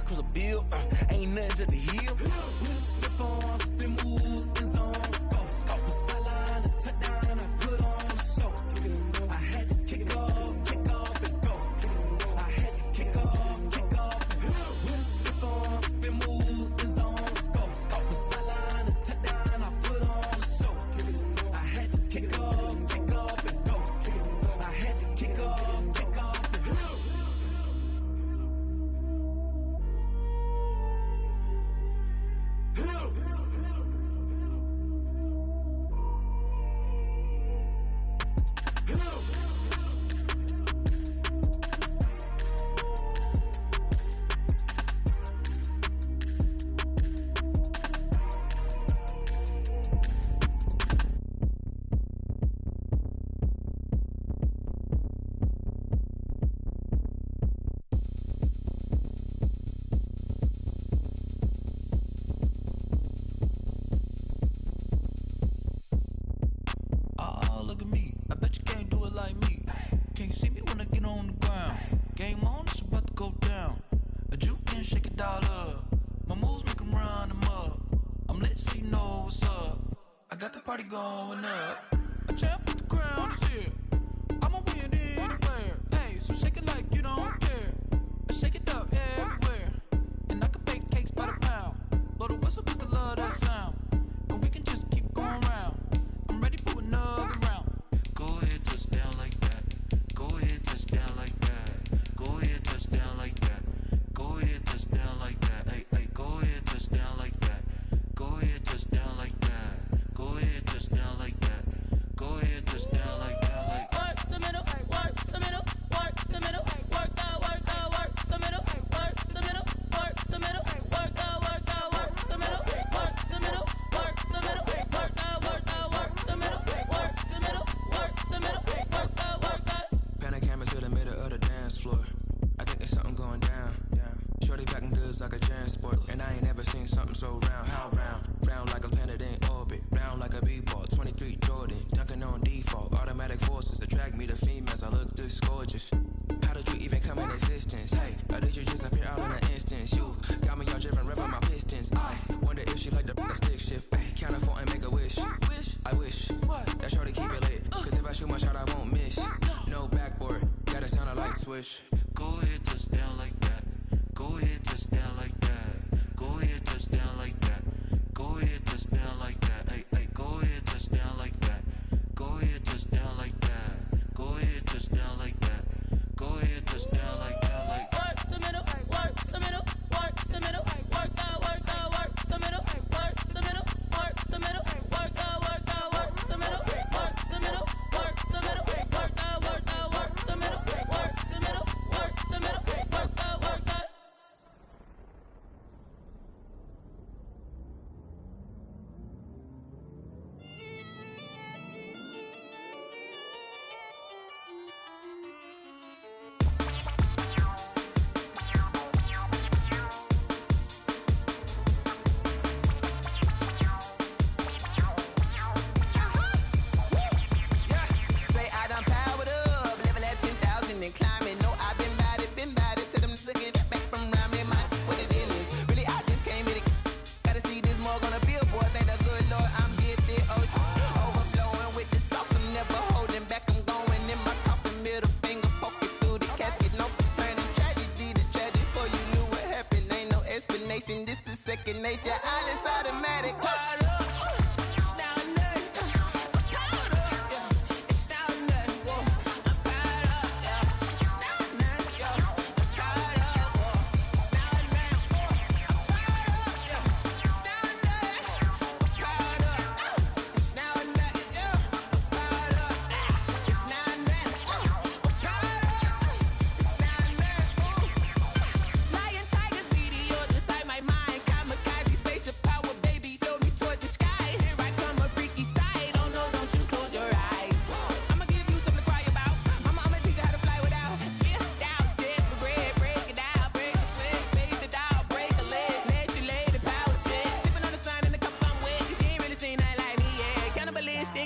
cruise a bill, ain't nothing just to heal. Put a stiff on, spin move, in zone, scope. Off the sideline, a touchdown, I put on the show. I had to kick off and go. I had to kick off. Put a stiff on, spin move, in zone, scope. Off the sideline, a touchdown, I put on the show. I had to kick off and go. I had to kick off and go. Look at me, I bet you can't do it like me. Can't see me when I get on the ground. Game on, it's about to go down. A juke can shake it all up. My moves make 'em run them up. I'm lit so you know what's up. I got the party going up. A champ with the crown is here. I'ma win anywhere. Hey, so shake it like you don't care. I shake it up everywhere. And I can bake cakes by the pound. Blow the whistle 'cause I love that sound. And we can just keep going round. I'm ready for another round. Go ahead, touch down like that. Go ahead, touch down like that. Go ahead, touch down like that. Go ahead, touch down like that. Hey, hey, go ahead, touch down like that. Go ahead, touch down like that. Go ahead, touch down like that. Go ahead, touch down like that. Like work the middle, work the middle, work the middle, work the middle, work the middle, work the middle, work the middle, work the middle, work the middle, work the middle, work the middle, work the middle, work the. Pan a camera to the middle of the dance floor. I think there's something going down. Shorty packing goods like a transport, and I ain't never seen something so round. How round? Round like a planet in orbit, round like a b-ball. 23 Jordan, dunking on default. Automatic forces attract me to females. I look this gorgeous. How did you even come in existence? Hey, or did you just appear out in an instance? You got me all driven, revving my pistons. I wonder if she like the stick shift. Ay, count a four and make a wish. I wish that shorty keep it lit. 'Cause if I shoot my shot, I won't miss. No backboard, gotta sound a light switch. go ahead, touch down like that. Go ahead, touch down like that. Go ahead, touch down like that. Go ahead, touch down like that. Hey, hey, go ahead, touch down like that. Go ahead, touch down like that. Go ahead, touch down like that. Go ahead, touch down like that. Like work the middle, work the middle, work the middle, work the middle, work the middle, work the middle, work the middle, work the middle, work the middle, work the middle, work the middle, work the middle, work the middle, work the middle, work the middle, work the. This is second nature, all is automatic.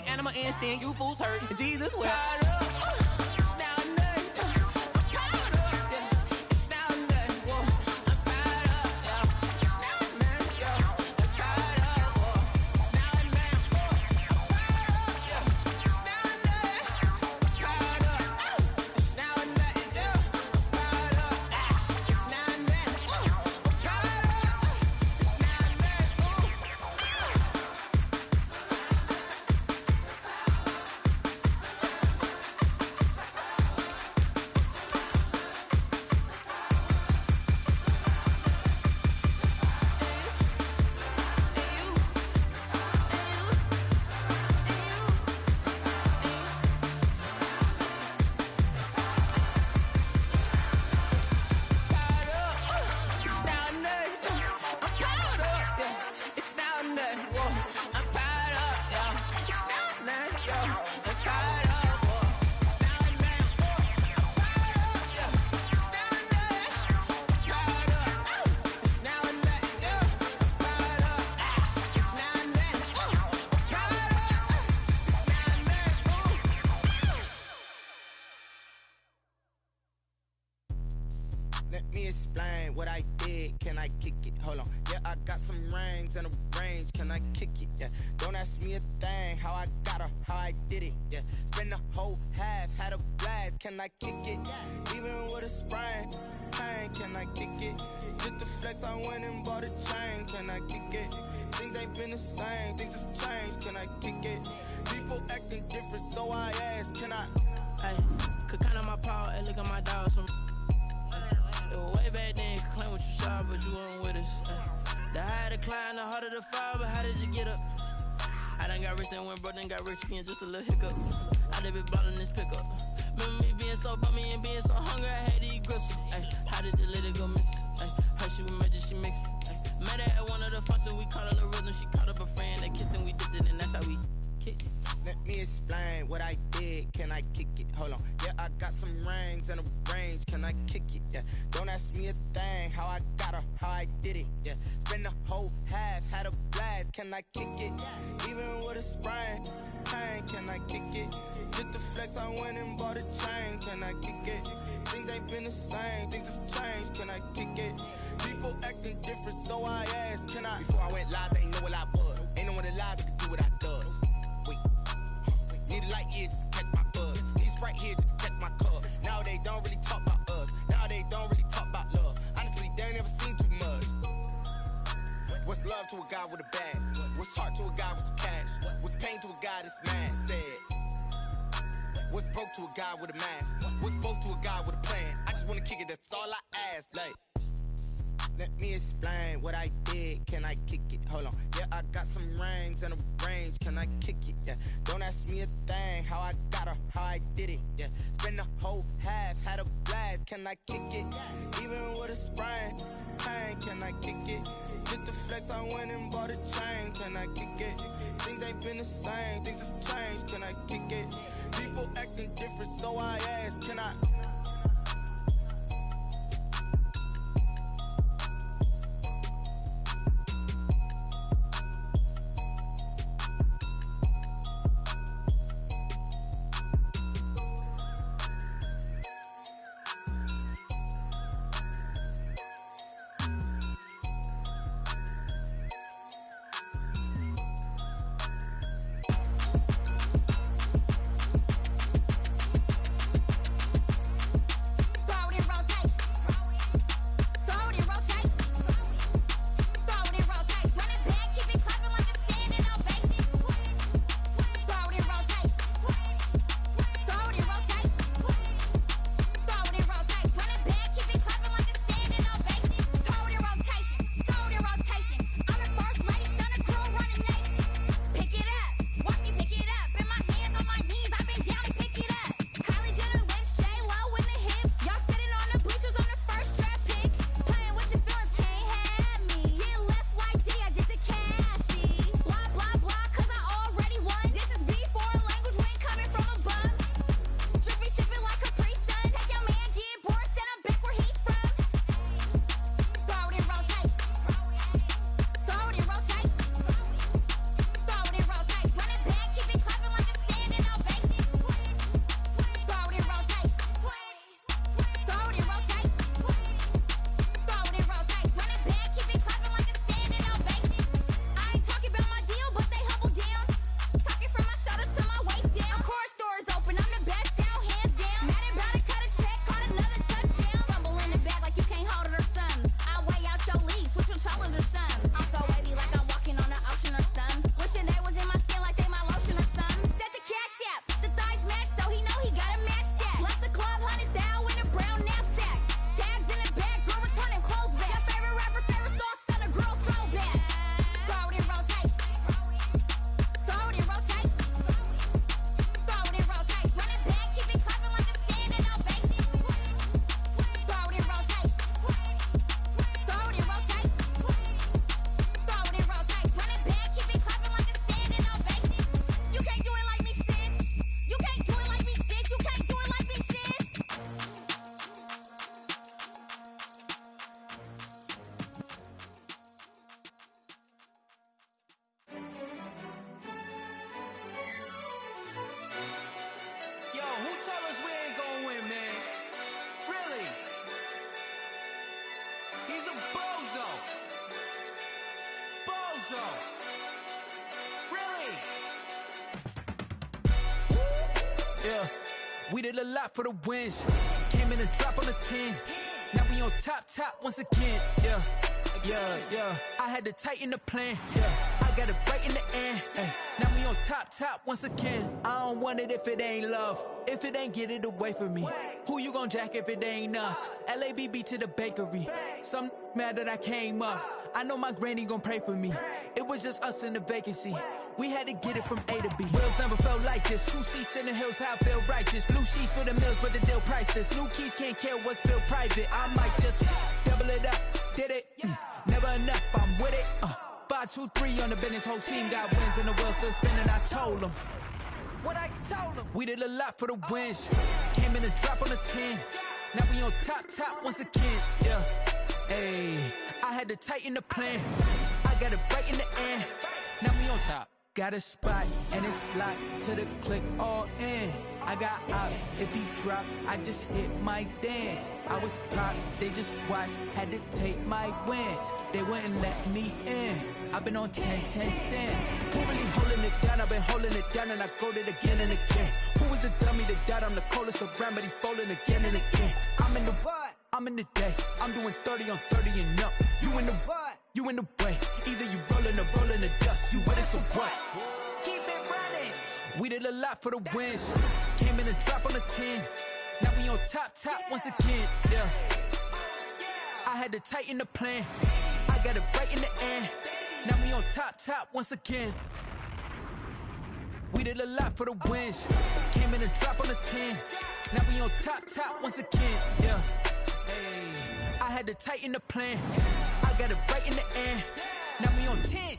Animal instinct, you fools hurt. Jesus will. explain what I did? Can I kick it? Hold on. Yeah, I got some rings and a range. Can I kick it? Yeah. Don't ask me a thing. How I got her, how I did it. Yeah. Spend the whole half, had a blast. Can I kick it? Even with a sprain. Pain, can I kick it? Just the flex, I went and bought a chain. Can I kick it? Things ain't been the same. Things have changed. Can I kick it? People acting different, so I ask. Can I? Hey, could count on my power, hey, look at my dogs from. It was way back then, could claim what you saw, but you weren't with us. The higher the climb, the harder the fall, but how did you get up? I done got rich and went broke, then got rich again, just a little hiccup. I done been ballin' this pickup. Remember me being so bummy and being so hungry, I had to eat gristle. Ay, how did the lady go miss? Ay, her she was magic, she mixed. Met her at one of the functions, we caught a little rhythm, she caught up a friend, they kissed and we dipped it, and that's how we kicked it. Let me explain what I did. Can I kick it? Hold on. Yeah, I got some rings and a range. Can I kick it? Yeah. Don't ask me a thing. How I got her, how I did it. Yeah. Spend the whole half, had a blast. Can I kick it? Even with a sprain. Pain, can I kick it? Just the flex, I went and bought a chain. Can I kick it? Things ain't been the same. Things have changed. Can I kick it? People acting different, so I asked. Can I? Before I went live, they ain't know what I was. Ain't no one alive that could do what I does. Need a light here just to catch my buzz. Need Sprite here just to catch my cup. Now they don't really talk about us. Now they don't really talk about love. Honestly, they ain't never seen too much. What's love to a guy with a bag? What's heart to a guy with some cash? What's pain to a guy that's mad? Said. What's broke to a guy with a mask? What's both to a guy with a plan? I just wanna kick it, that's all I ask. Like, let me explain what I did. Can I kick it? Hold on. Yeah, I got some rings and a range. Can I kick it? Yeah. Don't ask me a thing. How I got her, how I did it. Yeah. Spend the whole half, had a blast. Can I kick it? Even with a sprain. Pain, can I kick it? Just the flex, I went and bought a chain. Can I kick it? Things ain't been the same. Things have changed. Can I kick it? People acting different, so I ask. Can I? He's a bozo. Bozo. Really? Yeah, we did a lot for the wins. Came in a drop on the 10. Now we on top once again. Yeah. I had to tighten the plan. Yeah, I got it right in the end. Now we on top once again. I don't want it if it ain't love. If it ain't, get it away from me. Who you gon' jack if it ain't us? LABB to the bakery. Some mad that I came up. I know my granny gon' pray for me. It was just us in the vacancy. We had to get it from A to B. Wheels never felt like this. 2 seats in the hills, how I feel righteous. Blue sheets for the mills, but the deal priceless. New keys can't care what's built private. I might just double it up. Did it? Never enough, I'm with it. 5, 2, 3 on the business. Whole team got wins and the wheels still spinning. I told them what I told them. We did a lot for the wins. Came in a drop on the 10. Now we on top once again. Yeah. Hey, I had to tighten the plan. I got it right in the end. Now we on top. Got a spot and it's locked to the click all in. I got ops, if he drop, I just hit my dance. I was pop, they just watched, had to take my wins. They wouldn't let me in. I've been on 10 cents. Who really holding it down? I've been holding it down and I go it again and again. Who was the dummy that died? I'm the coldest around, but he folding again and again. I'm in the what? I'm in the day. I'm doing 30 on 30 and up. You in the what? You in the way. Either you rolling or rolling the dust. You with it, so what? Keep it running. We did a lot for the wins. Came in a drop on the 10. Now we on top once again. Yeah. I had to tighten the plan. I got it right in the end. Now we on top once again. We did a lot for the wins. Came in a drop on the 10. Now we on top once again. Yeah. Hey, I had to tighten the plan. I got it right in the end. Now we on 10.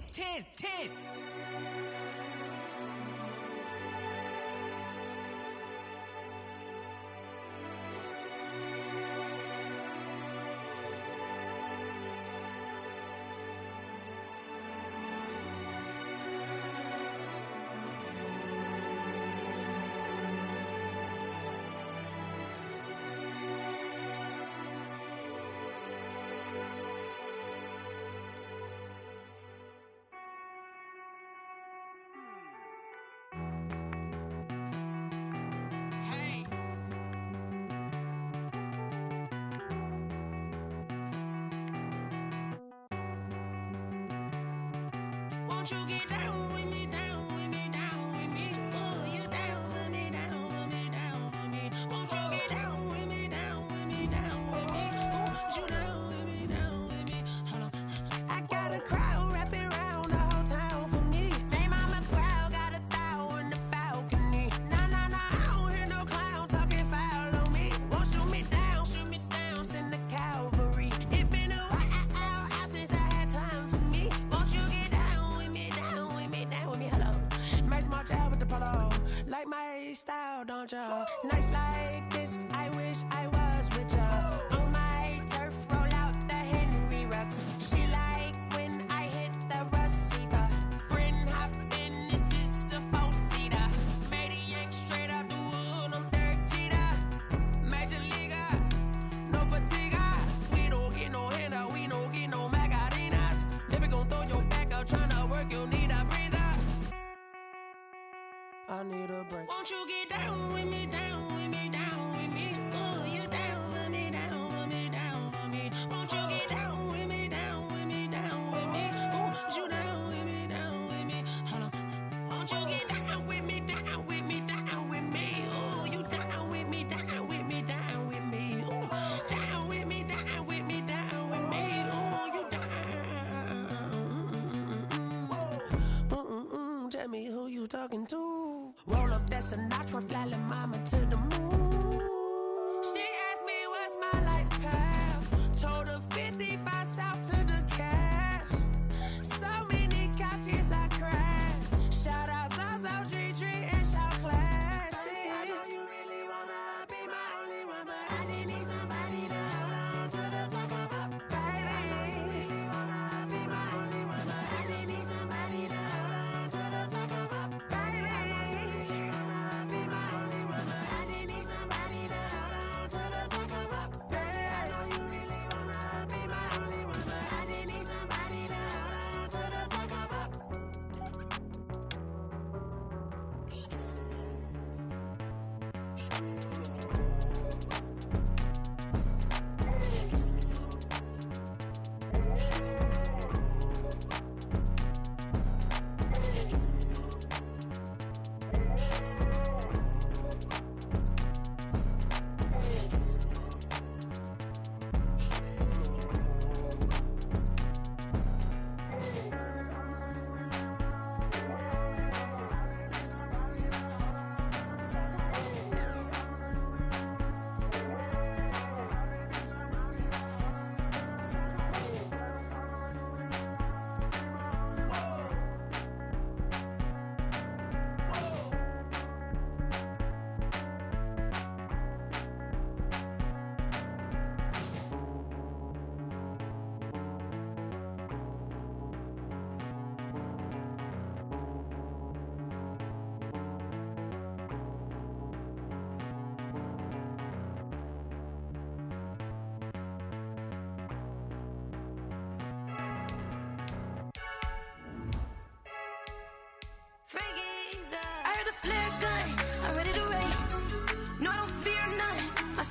Won't you get down with me, down with me, down with me? Oh, you down with me, down with me, down with me. Won't you get down with me, down with me, down with me? Oh, you down with me, down with me? Hold on. I got a crowd wrapping around the whole town for me. They mama proud, got a thou in the balcony. Nah, I don't hear no clown talking foul on me. Won't shoot me down, send the cavalry. It been a while since I had time for me. Won't you get down with me, down with me, down with me? Hello. Max March out with the polo. Like my style, don't ya? Nights like this, I wish I was with ya. On my turf, roll out the Henry Rux. She like when I hit the receiver. Friend hop in, this is a 4-seater. Made a yank straight out the wood, I'm Derek Jeter. Major leaguer, no fatigue. We don't get no handout, we don't get no Macarinas. Never gon' throw your back out, tryna work, you need a breather. I need a break. Won't you get down with me, down with me, down with me? Oh, you down with me, down with me, down with me? Won't you get down with me, down with me, down with me? Oh, you down with me, down with me? Hold on. Won't you get down with me, down with me, down with me? Oh, you down with me, down with me, down with me? Oh, down with me, down with me, down with me? Oh, you down. Tell me who you talking to. Roll up that Sinatra, fly la mama to the moon. She asked me what's my life path. Told her 55 south to the cat. So many couches I cried. Shout out Zazo, Tree, and shout classy. I know you really wanna be my only one, but I didn't need somebody to hold on to the sucker up, baby. I know you really wanna be my only one, but I didn't need somebody to hold on to the sucker up, baby. I know you really wanna be my only one, but I didn't need somebody to hold on to the sucker up, baby. I know you really wanna be my only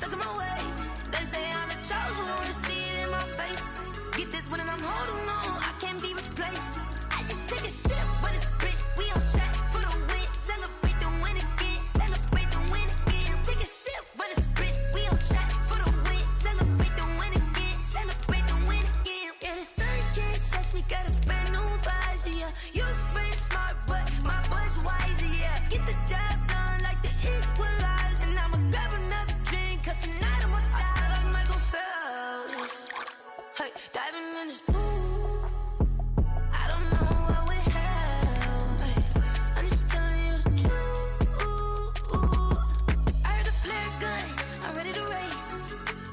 stuck in my ways. They say I'm the chosen one, see it in my face. Get this one and I'm holding on, I can't be replaced. I just take a sip, but it's spit. We on track for the win. Celebrate the win again. Celebrate the win again. Take a sip, but it's spit. We on track for the win. Celebrate the win again. Celebrate the win again. Yeah, the sun can't touch me. Got a brand new visor. Yeah, you friend smart, but my bud's wiser. Yeah, get the job done like the equalizer. And I'ma grab another drink, 'cause tonight I'ma die like Michael Phelps. Hey, diving in this pool. I don't know what would help. Hey, I'm just telling you the truth. I heard the flare gun, I'm ready to race.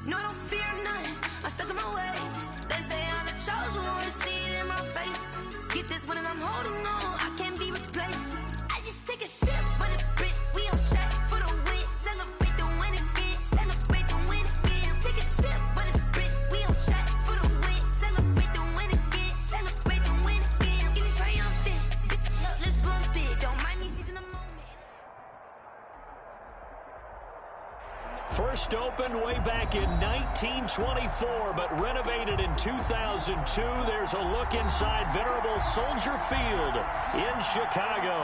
No, I don't fear nothing, I'm stuck in my ways. They say I'm the chosen one, see it in my face. Get this one and I'm holding on, I can't be replaced. I just take a sip, but it's spit. We on track for the win. Celebrate the win again. Celebrate the win again. Take a sip, but it's spit. We on track for the win. Celebrate the win again. Celebrate the win again. Get it triumphant. Look, let's bump it. Don't mind me seizing the moment. First opened way back in 1924, but renovated in 2002. There's a look inside venerable Soldier Field in Chicago.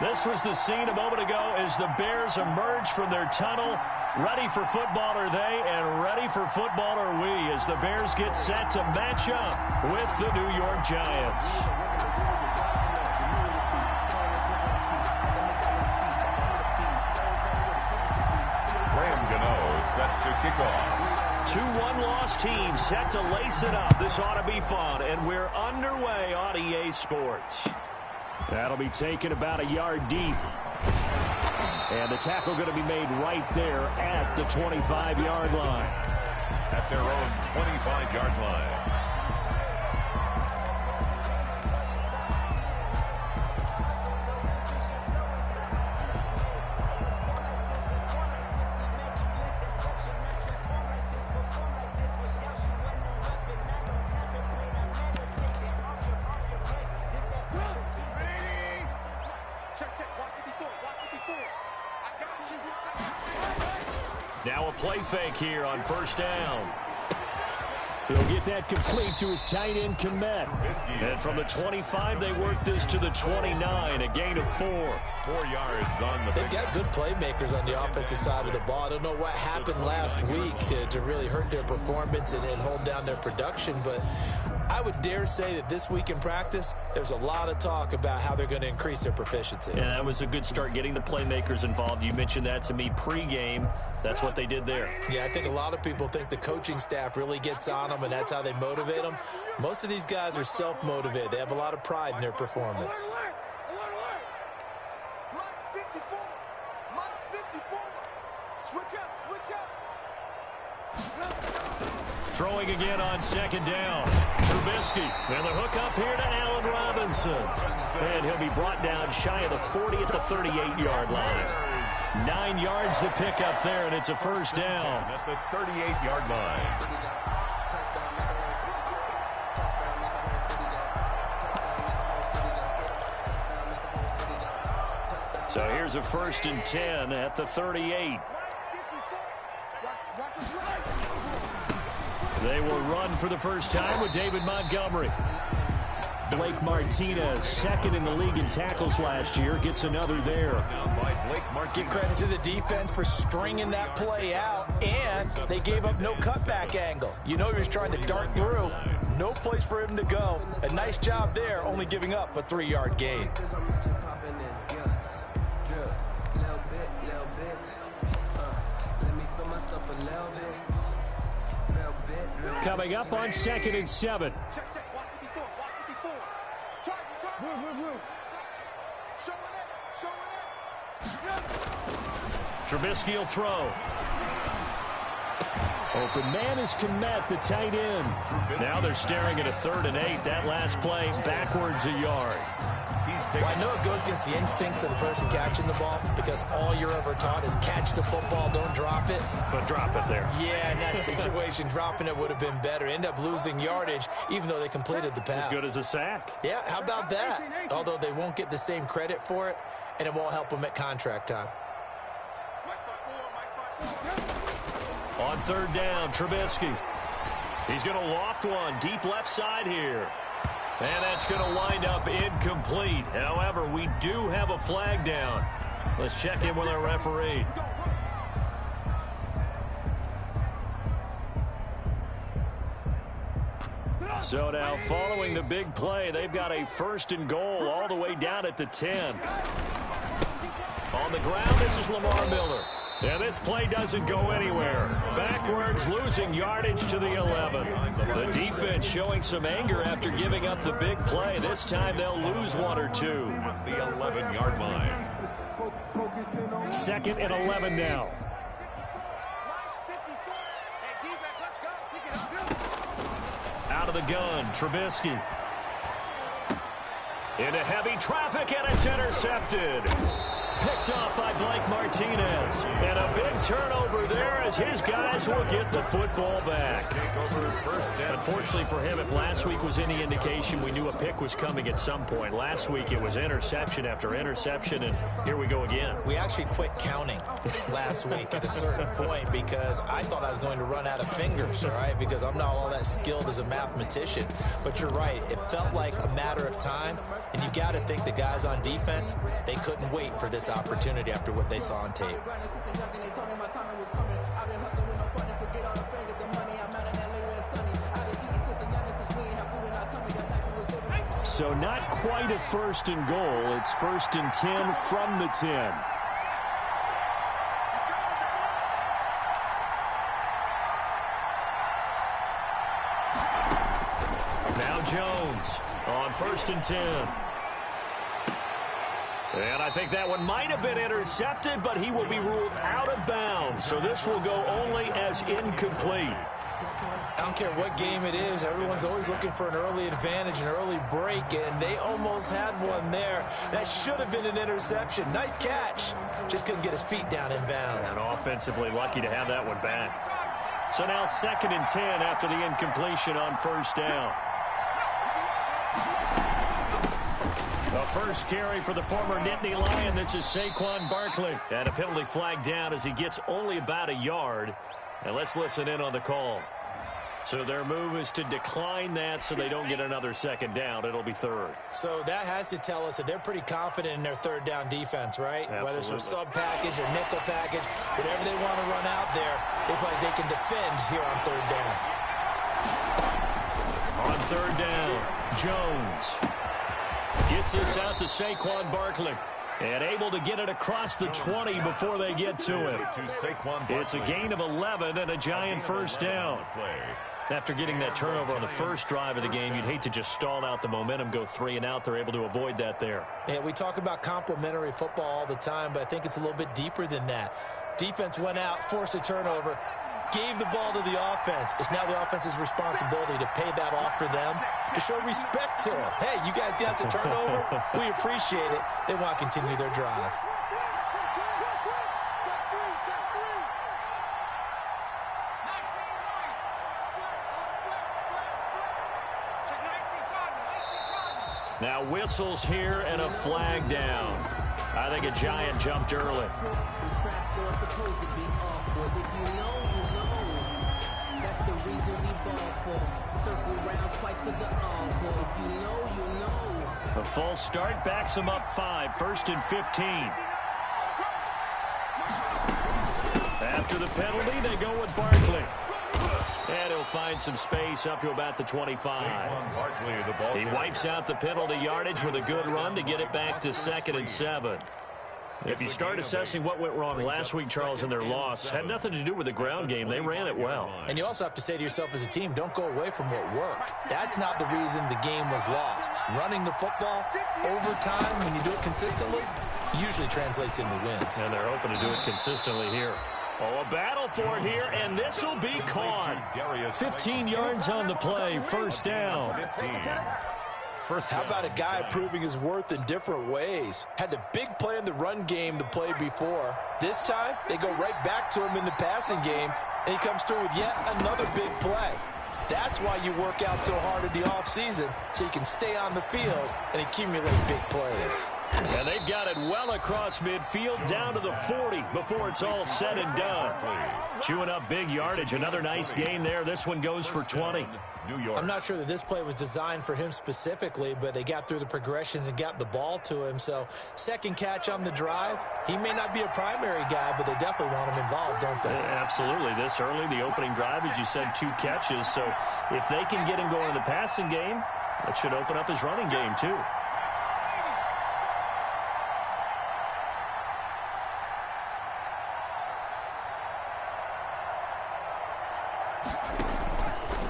This was the scene a moment ago as the Bears emerged from their tunnel. Ready for football are they, and ready for football are we, as the Bears get set to match up with the New York Giants. Set to kick off. 2 one-loss teams set to lace it up. This ought to be fun, and we're underway on EA Sports. That'll be taken about a yard deep. And the tackle going to be made right there at the 25-yard line. At their own 25-yard line. Now a play fake here on first down. He'll get that complete to his tight end, Komet. And from the 25, they work this to the 29, a gain of 4. 4 yards on the. They've got good playmakers on the offensive side of the ball. I don't know what happened last week to really hurt their performance and hold down their production, but I would dare say that this week in practice, there's a lot of talk about how they're going to increase their proficiency. Yeah, that was a good start, getting the playmakers involved. You mentioned that to me pregame. That's what they did there. Yeah, I think a lot of people think the coaching staff really gets on them, and that's how they motivate them. Most of these guys are self-motivated. They have a lot of pride in their performance. Throwing again on second down. Trubisky. And the hook up here to Allen Robinson. And he'll be brought down shy of the 40 at the 38-yard line. 9 yards to pick up there, and it's a first down. At the 38-yard line. So here's a 1st and 10 at the 38. They will run for the first time with David Montgomery. Blake Martinez, second in the league in tackles last year, gets another there. Give credit to the defense for stringing that play out, and they gave up no cutback angle. You know he was trying to dart through. No place for him to go. A nice job there, only giving up a 3-yard gain. Coming up on 2nd and 7. Trubisky will throw. Open man is Komet, the tight end. Now they're staring at a 3rd and 8. That last play backwards a yard. Well, I know it goes against the instincts of the person catching the ball, because all you're ever taught is catch the football, don't drop it. But drop it there. Yeah, in that situation, dropping it would have been better. End up losing yardage, even though they completed the pass. As good as a sack. Yeah, how about that? Although they won't get the same credit for it, and it won't help them at contract time. on third down. Trubisky. He's going to loft one deep left side here. And that's going to wind up incomplete. However, we do have a flag down. Let's check in with our referee. So now, following the big play, they've got a 1st and goal all the way down at the 10. On the ground, this is Lamar Miller. And this play doesn't go anywhere. Backwards, losing yardage to the 11. The defense showing some anger after giving up the big play. This time they'll lose 1 or 2. The 11-yard line. 2nd and 11 now. Out of the gun, Trubisky. Into heavy traffic, and it's intercepted. Picked off by Blake Martinez. And a big turnover there as his guys will get the football back. Unfortunately for him, if last week was any indication, we knew a pick was coming at some point. Last week it was interception after interception, and here we go again. We actually quit counting last week at a certain point because I thought I was going to run out of fingers, all right, because I'm not all that skilled as a mathematician. But you're right. It felt like a matter of time, and you got to think the guys on defense, they couldn't wait for this opportunity after what they saw on tape. So not quite a 1st and goal. It's 1st and 10 from the 10. Now Jones on 1st and 10. And I think that one might have been intercepted, but he will be ruled out of bounds. So this will go only as incomplete. I don't care what game it is. Everyone's always looking for an early advantage, an early break, and they almost had one there. That should have been an interception. Nice catch. Just couldn't get his feet down in bounds. And offensively lucky to have that one back. So now 2nd and 10 after the incompletion on 1st down. The first carry for the former Nittany Lion. This is Saquon Barkley. And a penalty flag down as he gets only about a yard. And let's listen in on the call. So their move is to decline that so they don't get another 2nd down. It'll be 3rd. So that has to tell us that they're pretty confident in their 3rd down defense, right? Absolutely. Whether it's a sub package or nickel package, whatever they want to run out there, they feel like they can defend here on 3rd down. On 3rd down, Jones gets this out to Saquon Barkley. And able to get it across the 20 before they get to him. It's a gain of 11 and a giant 1st down. After getting that turnover on the first drive of the game, you'd hate to just stall out the momentum, go 3 and out. They're able to avoid that there. Yeah, we talk about complementary football all the time, but I think it's a little bit deeper than that. Defense went out, forced a turnover, gave the ball to the offense. It's now the offense's responsibility to pay that off for them, to show respect to them. Hey, you guys got the turnover. We appreciate it. They want to continue their drive. Now whistles here and a flag down. I think a giant jumped early. A false start backs him up 5. 1st and 15. After the penalty, they go with Barkley. And he'll find some space up to about the 25. He wipes out the penalty yardage with a good run to get it back to 2nd and 7. If you start assessing what went wrong last week, Charles, in their loss, had nothing to do with the ground game. They ran it well. And you also have to say to yourself as a team, don't go away from what worked. That's not the reason the game was lost. Running the football over time, when you do it consistently, usually translates into wins. And they're hoping to do it consistently here. Oh, a battle for it here, and this will be caught. 15 yards on the play, 1st down. How about a guy proving his worth in different ways? Had the big play in the run game the play before. This time, they go right back to him in the passing game, and he comes through with yet another big play. That's why you work out so hard in the offseason, so you can stay on the field and accumulate big plays. And they've got it well across midfield down to the 40 before it's all said and done. Chewing up big yardage. Another nice gain there. This one goes for 20. I'm not sure that this play was designed for him specifically, but they got through the progressions and got the ball to him. So second catch on the drive. He may not be a primary guy, but they definitely want him involved, don't they? Absolutely. This early, the opening drive, as you said, 2 catches. So if they can get him going in the passing game, that should open up his running game too.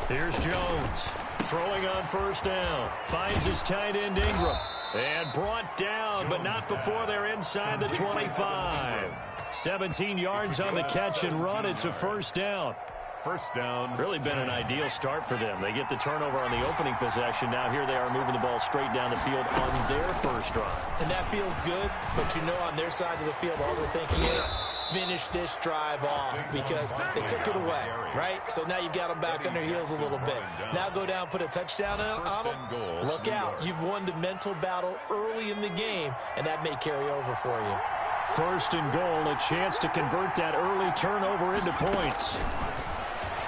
Here's Jones throwing on first down. Finds his tight end Ingram. And brought down, but not before they're inside the 25. 17 yards on the catch and run. It's a first down. First down. Really been an ideal start for them. They get the turnover on the opening possession. Now here they are moving the ball straight down the field on their first drive. And that feels good, but you know on their side of the field all they're thinking is finish this drive off because they took it away, right? So now you've got them back on their heels a little bit. Now go down, put a touchdown on them. Look out. You've won the mental battle early in the game, and that may carry over for you. First and goal, a chance to convert that early turnover into points.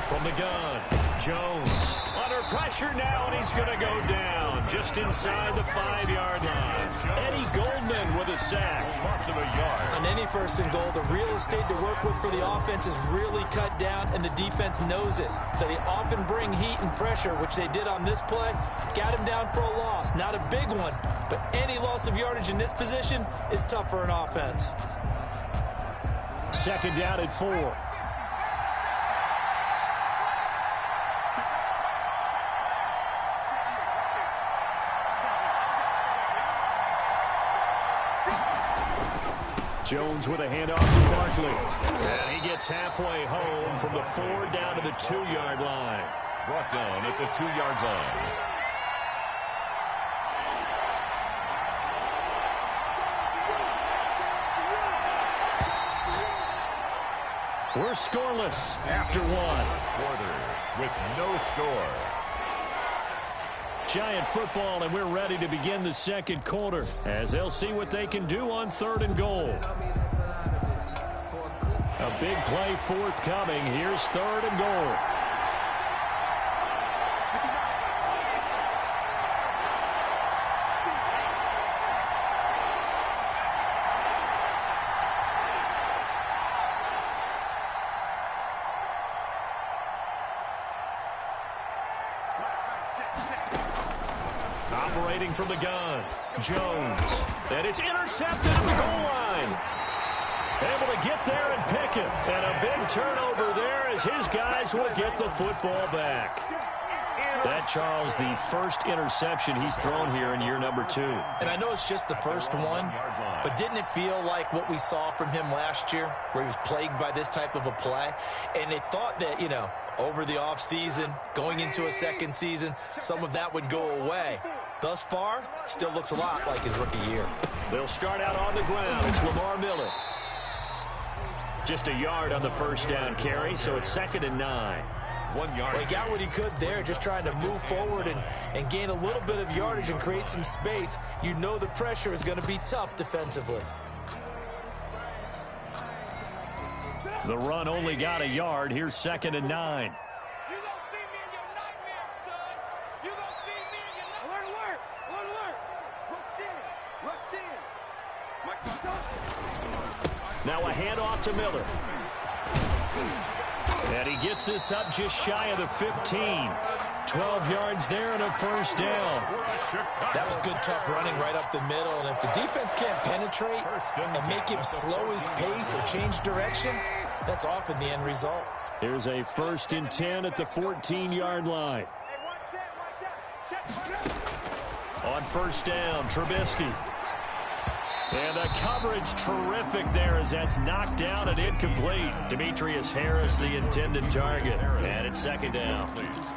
From the gun, Jones under pressure now, and he's going to go down just inside the 5-yard line. Eddie Goldman with a sack. On any first and goal, the real estate to work with for the offense is really cut down, and the defense knows it. So they often bring heat and pressure, which they did on this play. Got him down for a loss. Not a big one, but any loss of yardage in this position is tough for an offense. Second down at 4. Jones with a handoff to Barkley. And he gets halfway home from the 4 down to the 2-yard line. Brought down at the 2-yard line. We're scoreless after 1. Quarter with no score. Giant football, and we're ready to begin the second quarter as they'll see what they can do on 3rd and goal. A big play forthcoming. Here's 3rd and goal. Operating from the gun, Jones. And it's intercepted at the goal line. Able to get there and pick it. And a big turnover there as his guys will get the football back. That, Charles, the first interception he's thrown here in year number 2. And I know it's just the first one, but didn't it feel like what we saw from him last year, where he was plagued by this type of a play? And they thought that, you know, over the offseason, going into a second season, some of that would go away. Thus far, still looks a lot like his rookie year. They'll start out on the ground. It's Lamar Miller. Just a yard on the first down carry, so it's 2nd and 9. 1 yard. Well, he got what he could there, just trying to move forward and gain a little bit of yardage and create some space. You know the pressure is going to be tough defensively. The run only got a yard. Here's 2nd and 9. Now a handoff to Miller. And he gets this up just shy of the 15. 12 yards there and a first down. That was good, tough running right up the middle. And if the defense can't penetrate and make him slow his pace or change direction, that's often the end result. Here's a 1st and 10 at the 14-yard line. On first down, Trubisky. And the coverage terrific there as that's knocked down and incomplete. Demetrius Harris, the intended target. And it's 2nd down.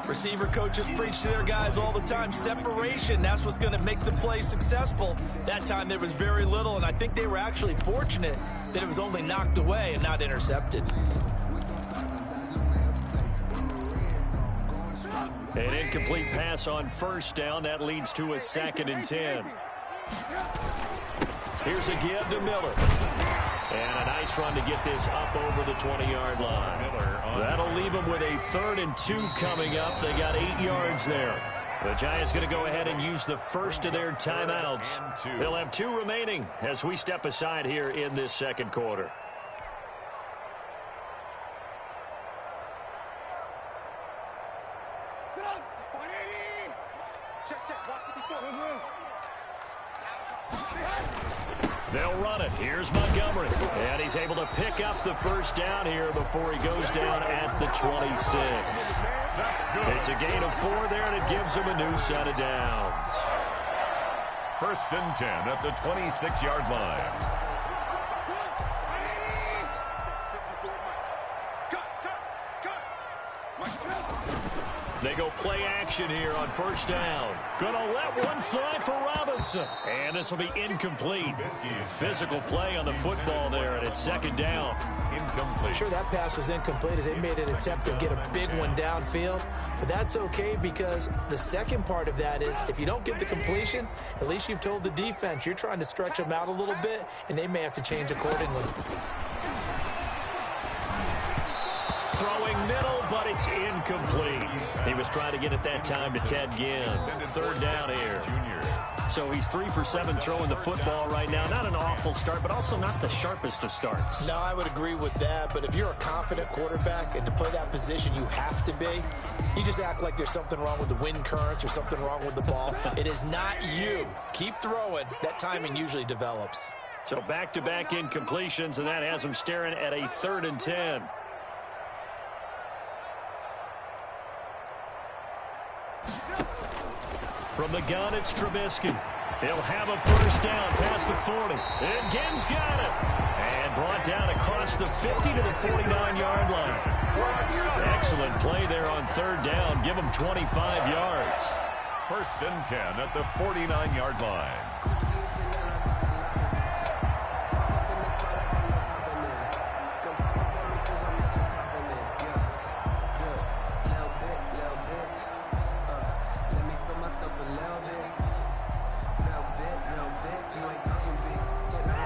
Receiver coaches preach to their guys all the time. Separation, that's what's going to make the play successful. That time there was very little, and I think they were actually fortunate that it was only knocked away and not intercepted. An incomplete pass on first down. That leads to a 2nd and 10. Here's a give to Miller. And a nice run to get this up over the 20-yard line. That'll leave them with a 3rd and 2 coming up. They got 8 yards there. The Giants going to go ahead and use the first of their timeouts. They'll have 2 remaining as we step aside here in this second quarter. They'll run it. Here's Montgomery. And he's able to pick up the first down here before he goes down at the 26. It's a gain of 4 there, and it gives him a new set of downs. 1st and 10 at the 26-yard line. They go play action here on 1st down. Gonna let one fly for Robinson. And this will be incomplete. Physical play on the football there, and it's 2nd down. Incomplete. Sure, that pass was incomplete as they made an attempt to get a big one downfield. But that's okay because the second part of that is if you don't get the completion, at least you've told the defense you're trying to stretch them out a little bit, and they may have to change accordingly. Throwing middle, but it's incomplete. He was trying to get it that time to Ted Ginn. 3rd down here. So he's 3 for 7 throwing the football right now. Not an awful start, but also not the sharpest of starts. No, I would agree with that. But if you're a confident quarterback and to play that position you have to be, you just act like there's something wrong with the wind currents or something wrong with the ball. It is not you. Keep throwing. That timing usually develops. So back-to-back incompletions, and that has him staring at a 3rd and 10. From the gun, it's Trubisky. He'll have a 1st down past the 40. And Ginn's got it. And brought down across the 50 to the 49-yard line. Excellent play there on 3rd down. Give him 25 yards. 1st and 10 at the 49-yard line.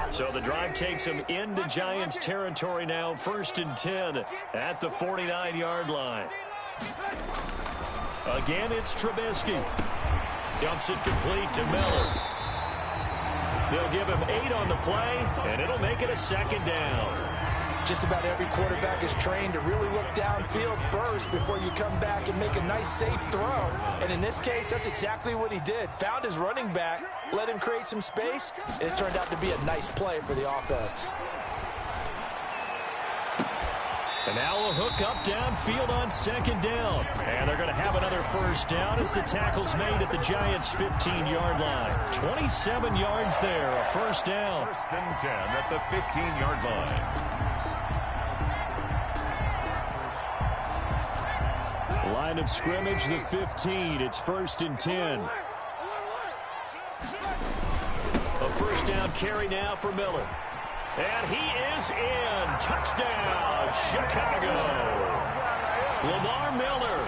So the drive takes him into Giants territory now. 1st and 10 at the 49-yard line. Again, it's Trubisky. Dumps it complete to Miller. They'll give him 8 on the play, and it'll make it a 2nd down. Just about every quarterback is trained to really look downfield first before you come back and make a nice, safe throw. And in this case, that's exactly what he did. Found his running back, let him create some space, and it turned out to be a nice play for the offense. And now a hook up downfield on 2nd down. And they're going to have another 1st down as the tackle's made at the Giants' 15-yard line. 27 yards there, a 1st down. 1st and 10 at the 15-yard line. Line of scrimmage, the 15. It's 1st and 10. A 1st down carry now for Miller. And he is in. Touchdown, Chicago. Lamar Miller,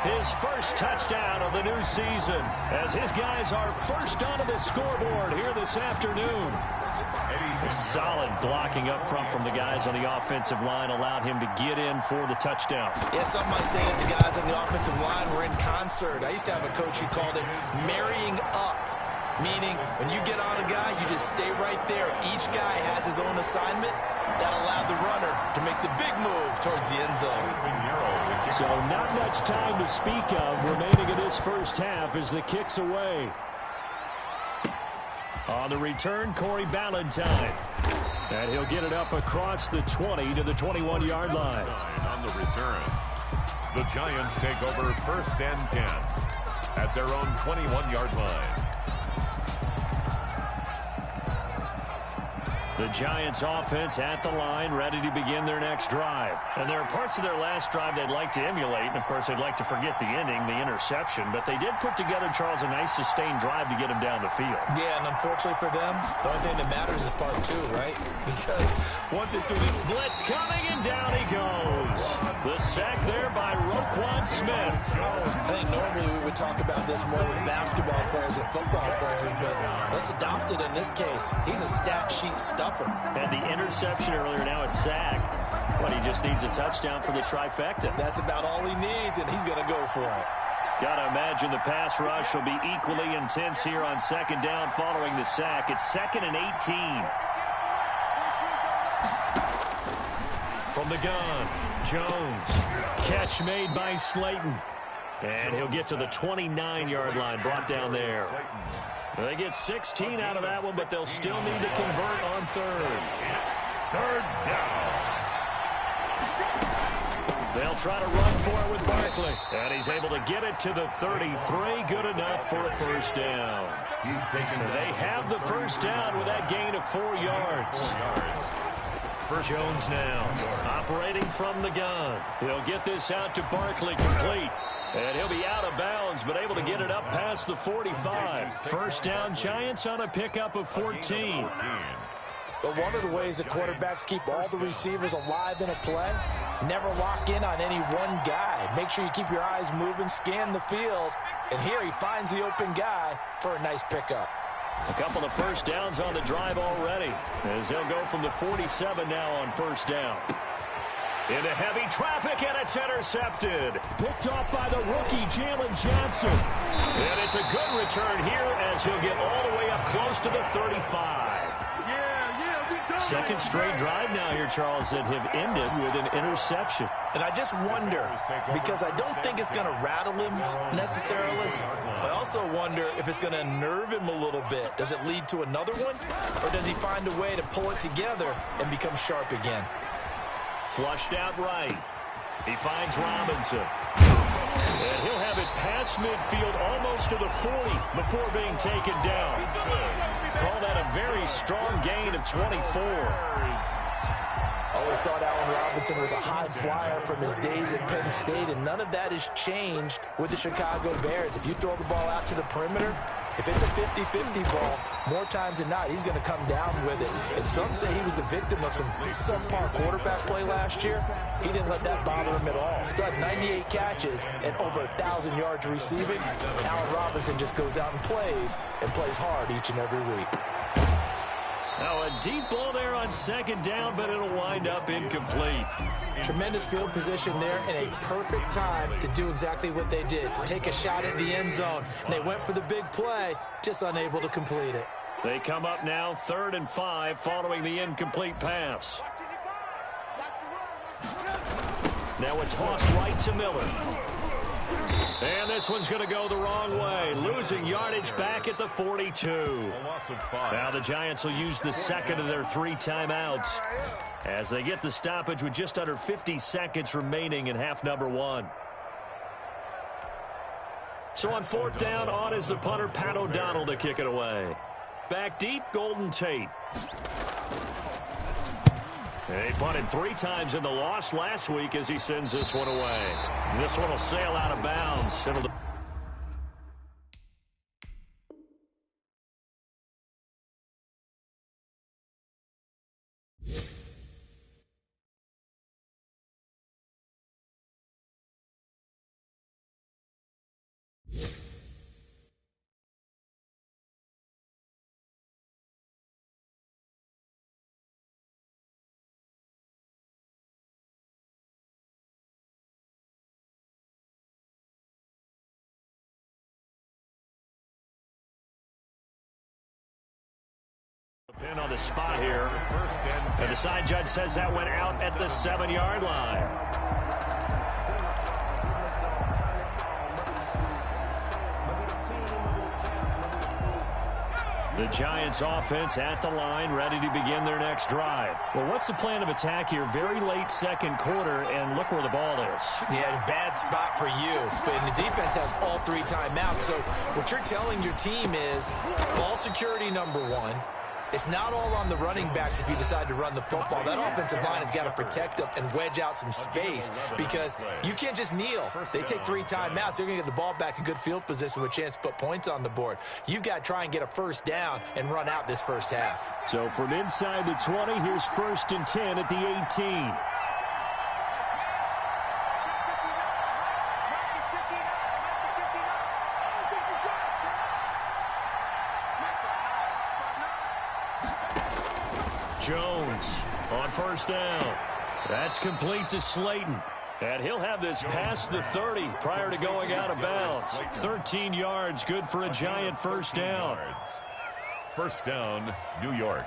his 1st touchdown of the new season, as his guys are first onto the scoreboard here this afternoon. Solid blocking up front from the guys on the offensive line allowed him to get in for the touchdown. Yeah, some might say that the guys on the offensive line were in concert. I used to have a coach who called it marrying up, meaning when you get on a guy, you just stay right there. Each guy has his own assignment. That allowed the runner to make the big move towards the end zone. So not much time to speak of remaining in this 1st half as the kick's away. On the return, Corey Ballantyne. And he'll get it up across the 20 to the 21-yard line. On the return, the Giants take over 1st and 10 at their own 21-yard line. The Giants offense at the line, ready to begin their next drive. And there are parts of their last drive they'd like to emulate, and of course they'd like to forget the ending, the interception. But they did put together, Charles, a nice sustained drive to get him down the field. Yeah, and unfortunately for them, the only thing that matters is part two, right? Because once they threw the blitz coming, and down he goes. The sack there by Roquan Smith. I think normally we would talk about this more with basketball players and football players, but let's adopt it in this case. He's a stat sheet stuffer. And the interception earlier, now a sack. But he just needs a touchdown for the trifecta. That's about all he needs, and he's going to go for it. Got to imagine the pass rush will be equally intense here on second down following the sack. It's 2nd and 18. From the gun, Jones. Catch made by Slayton. And he'll get to the 29-yard line, brought down there. They get 16 out of that one, but they'll still need to convert on third. Third down. They'll try to run for it with Barkley. And he's able to get it to the 33. Good enough for a first down. They have the first down with that gain of 4 yards. Jones now operating from the gun. He'll get this out to Barkley, complete. And he'll be out of bounds, but able to get it up past the 45. First down, Giants on a pickup of 14. But one of the ways that quarterbacks keep all the receivers alive in a play, never lock in on any one guy. Make sure you keep your eyes moving, scan the field. And here he finds the open guy for a nice pickup. A couple of first downs on the drive already, as they'll go from the 47 now on first down. Into heavy traffic, and it's intercepted. Picked off by the rookie, Jalen Johnson. And it's a good return here as he'll get all the way up close to the 35. Second straight drive now here, Charles, that have ended with an interception. And I just wonder, because I don't think it's going to rattle him necessarily. I also wonder if it's going to unnerve him a little bit. Does it lead to another one? Or does he find a way to pull it together and become sharp again? Flushed out right. He finds Robinson. And he'll have it past midfield almost to the 40 before being taken down. Call that a very strong gain of 24. Always thought Allen Robinson was a high flyer from his days at Penn State, and none of that has changed with the Chicago Bears. If you throw the ball out to the perimeter, if it's a 50-50 ball, more times than not, he's going to come down with it. And some say he was the victim of some subpar quarterback play last year. He didn't let that bother him at all. Stud 98 catches and over 1,000 yards receiving. Allen Robinson just goes out and plays hard each and every week. Now a deep ball there on second down, but it'll wind up incomplete. Tremendous field position there and a perfect time to do exactly what they did. Take a shot at the end zone. And they went for the big play, just unable to complete it. They come up now 3rd and 5 following the incomplete pass. Now a toss right to Miller. And this one's going to go the wrong way. Losing yardage back at the 42. Now the Giants will use the second of their 3 timeouts as they get the stoppage with just under 50 seconds remaining in half number 1. So on 4th down, on is the punter, Pat O'Donnell, to kick it away. Back deep, Golden Tate. He punted 3 times in the loss last week as he sends this one away. This one will sail out of bounds. It'll pin on the spot here. And the side judge says that went out at the 7-yard line. The Giants offense at the line, ready to begin their next drive. Well, what's the plan of attack here? Very late second quarter, and look where the ball is. Yeah, bad spot for you. But the defense has all 3 timeouts. So what you're telling your team is ball security number 1. it's not all on the running backs if you decide to run the football. That offensive line has got to protect them and wedge out some space because you can't just kneel. They take 3 timeouts. They're going to get the ball back in good field position with a chance to put points on the board. You've got to try and get a first down and run out this first half. So from inside the 20, here's 1st and 10 at the 18. Jones on 1st down. That's complete to Slayton. And he'll have this past the 30 prior to going out of bounds. 13 yards, good for a Giant first down. First down, New York.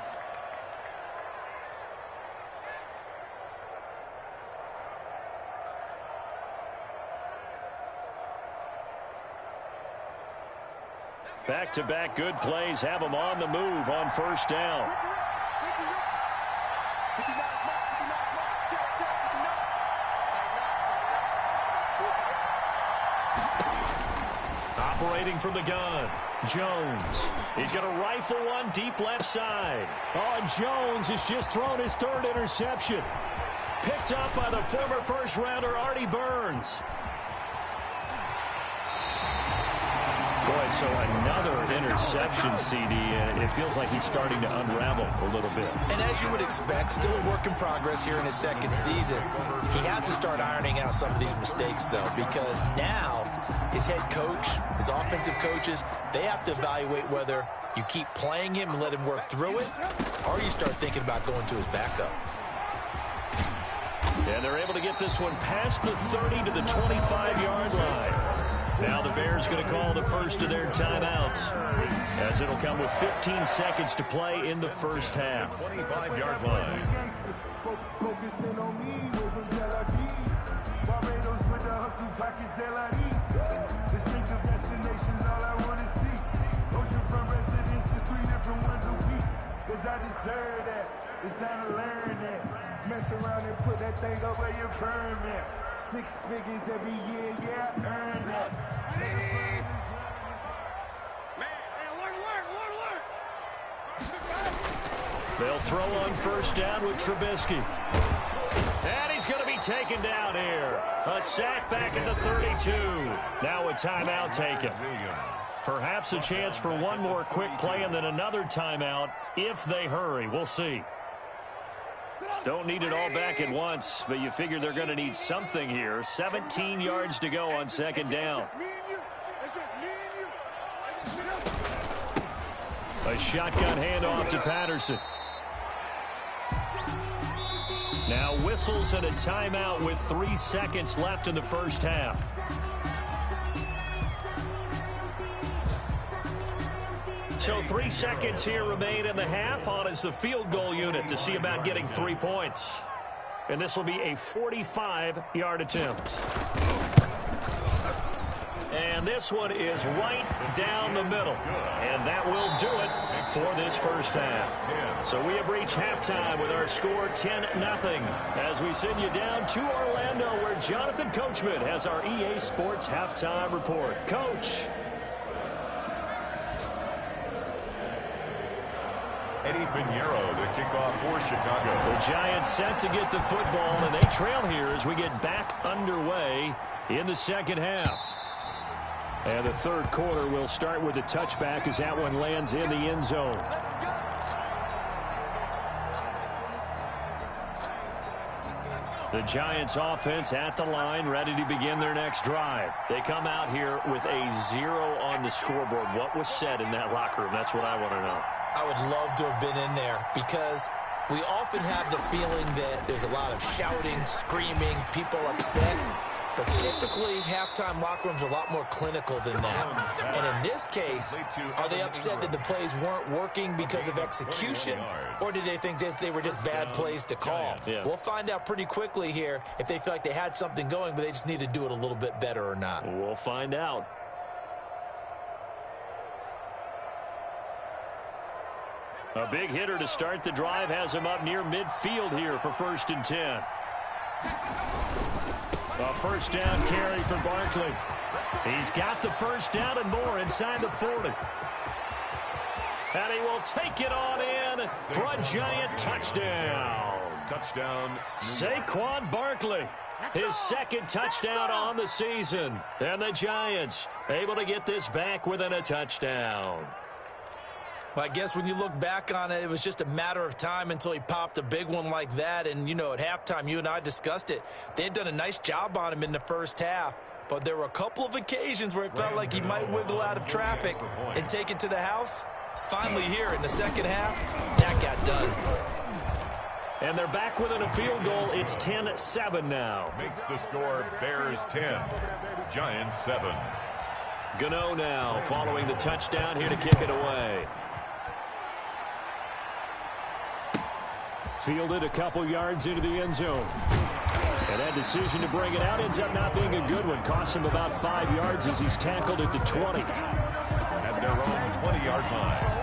Back-to-back good plays have them on the move on 1st down. Operating from the gun, Jones. He's going to rifle one deep left side. Oh, Jones has just thrown his 3rd interception. Picked up by the former first-rounder Artie Burns. Boy, so another interception, CD, and it feels like he's starting to unravel a little bit. And as you would expect, still a work in progress here in his 2nd season. He has to start ironing out some of these mistakes, though, because now his head coach, his offensive coaches, they have to evaluate whether you keep playing him and let him work through it, or you start thinking about going to his backup. And they're able to get this one past the 30 to the 25-yard line. Now the Bears going to call the first of their timeouts, as it'll come with 15 seconds to play in the first half. 25-yard line. Focusing on me, way from Tel Aviv. Barbados with the hustle pockets, LIDs. Distinctive destinations, all I want to see. Oceanfront residences, 3 different ones a week. Cause I deserve that. It's time to learn that. Mess around and put that thing up where your permit. 6 figures every year, yeah, I earned that. They'll throw on 1st down with Trubisky. And he's going to be taken down here. A sack back at the 32. Now a timeout taken. Perhaps a chance for one more quick play and then another timeout if they hurry. We'll see. Don't need it all back at once, but you figure they're going to need something here. 17 yards to go on 2nd down. A shotgun handoff to Patterson. Now whistles and a timeout with 3 seconds left in the first half. So 3 seconds here remain in the half. On is the field goal unit to see about getting 3 points. And this will be a 45-yard attempt. And this one is right down the middle. And that will do it for this first half. So we have reached halftime with our score 10-0 as we send you down to Orlando where Jonathan Coachman has our EA Sports halftime report. Coach. Eddie Pinheiro, the kickoff for Chicago. The Giants set to get the football, and they trail here as we get back underway in the second half. And the third quarter will start with a touchback as that one lands in the end zone. The Giants offense at the line, ready to begin their next drive. They come out here with a 0 on the scoreboard. What was said in that locker room? That's what I want to know. I would love to have been in there because we often have the feeling that there's a lot of shouting, screaming, people upset. But typically, halftime locker rooms are a lot more clinical than that. And in this case, are they upset that the plays weren't working because of execution? Or did they think they were just bad plays to call? Yeah. We'll find out pretty quickly here if they feel like they had something going, but they just need to do it a little bit better or not. We'll find out. A big hitter to start the drive has him up near midfield here for 1st and 10. A first down carry for Barkley. He's got the first down and more inside the 40. And he will take it on in for a Giant touchdown. Touchdown. Saquon Barkley, his second touchdown on the season. And the Giants able to get this back within a touchdown. Well, I guess when you look back on it, it was just a matter of time until he popped a big one like that. And, you know, at halftime, you and I discussed it. They had done a nice job on him in the first half. But there were a couple of occasions where it felt like he might wiggle out of traffic and take it to the house. Finally here in the second half, that got done. And they're back within a field goal. It's 10-7 now. Makes the score Bears 10, Giants 7. Gano now following the touchdown here to kick it away. Fielded a couple yards into the end zone. And that decision to bring it out ends up not being a good one. Cost him about 5 yards as he's tackled at the 20. At their own 20-yard line.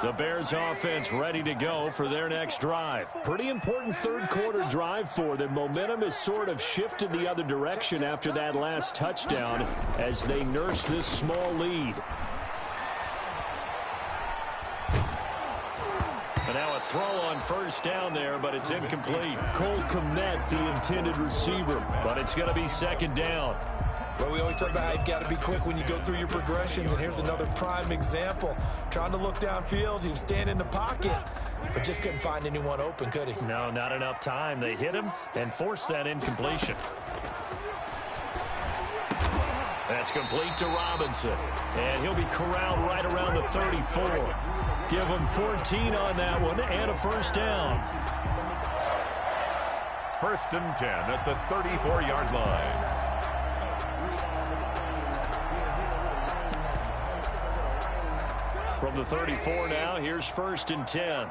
The Bears offense ready to go for their next drive. Pretty important third quarter drive for them. Momentum has sort of shifted the other direction after that last touchdown as they nurse this small lead. And now a throw on first down there, but it's incomplete. Cole Kmet, the intended receiver, but it's going to be second down. Well, we always talk about how you've got to be quick when you go through your progressions, and here's another prime example. Trying to look downfield, he was standing in the pocket, but just couldn't find anyone open, could he? No, not enough time. They hit him and forced that incompletion. That's complete to Robinson, and he'll be corralled right around the 34. Give him 14 on that one and a first down. First and 10 at the 34-yard line. From the 34 now, here's first and 10.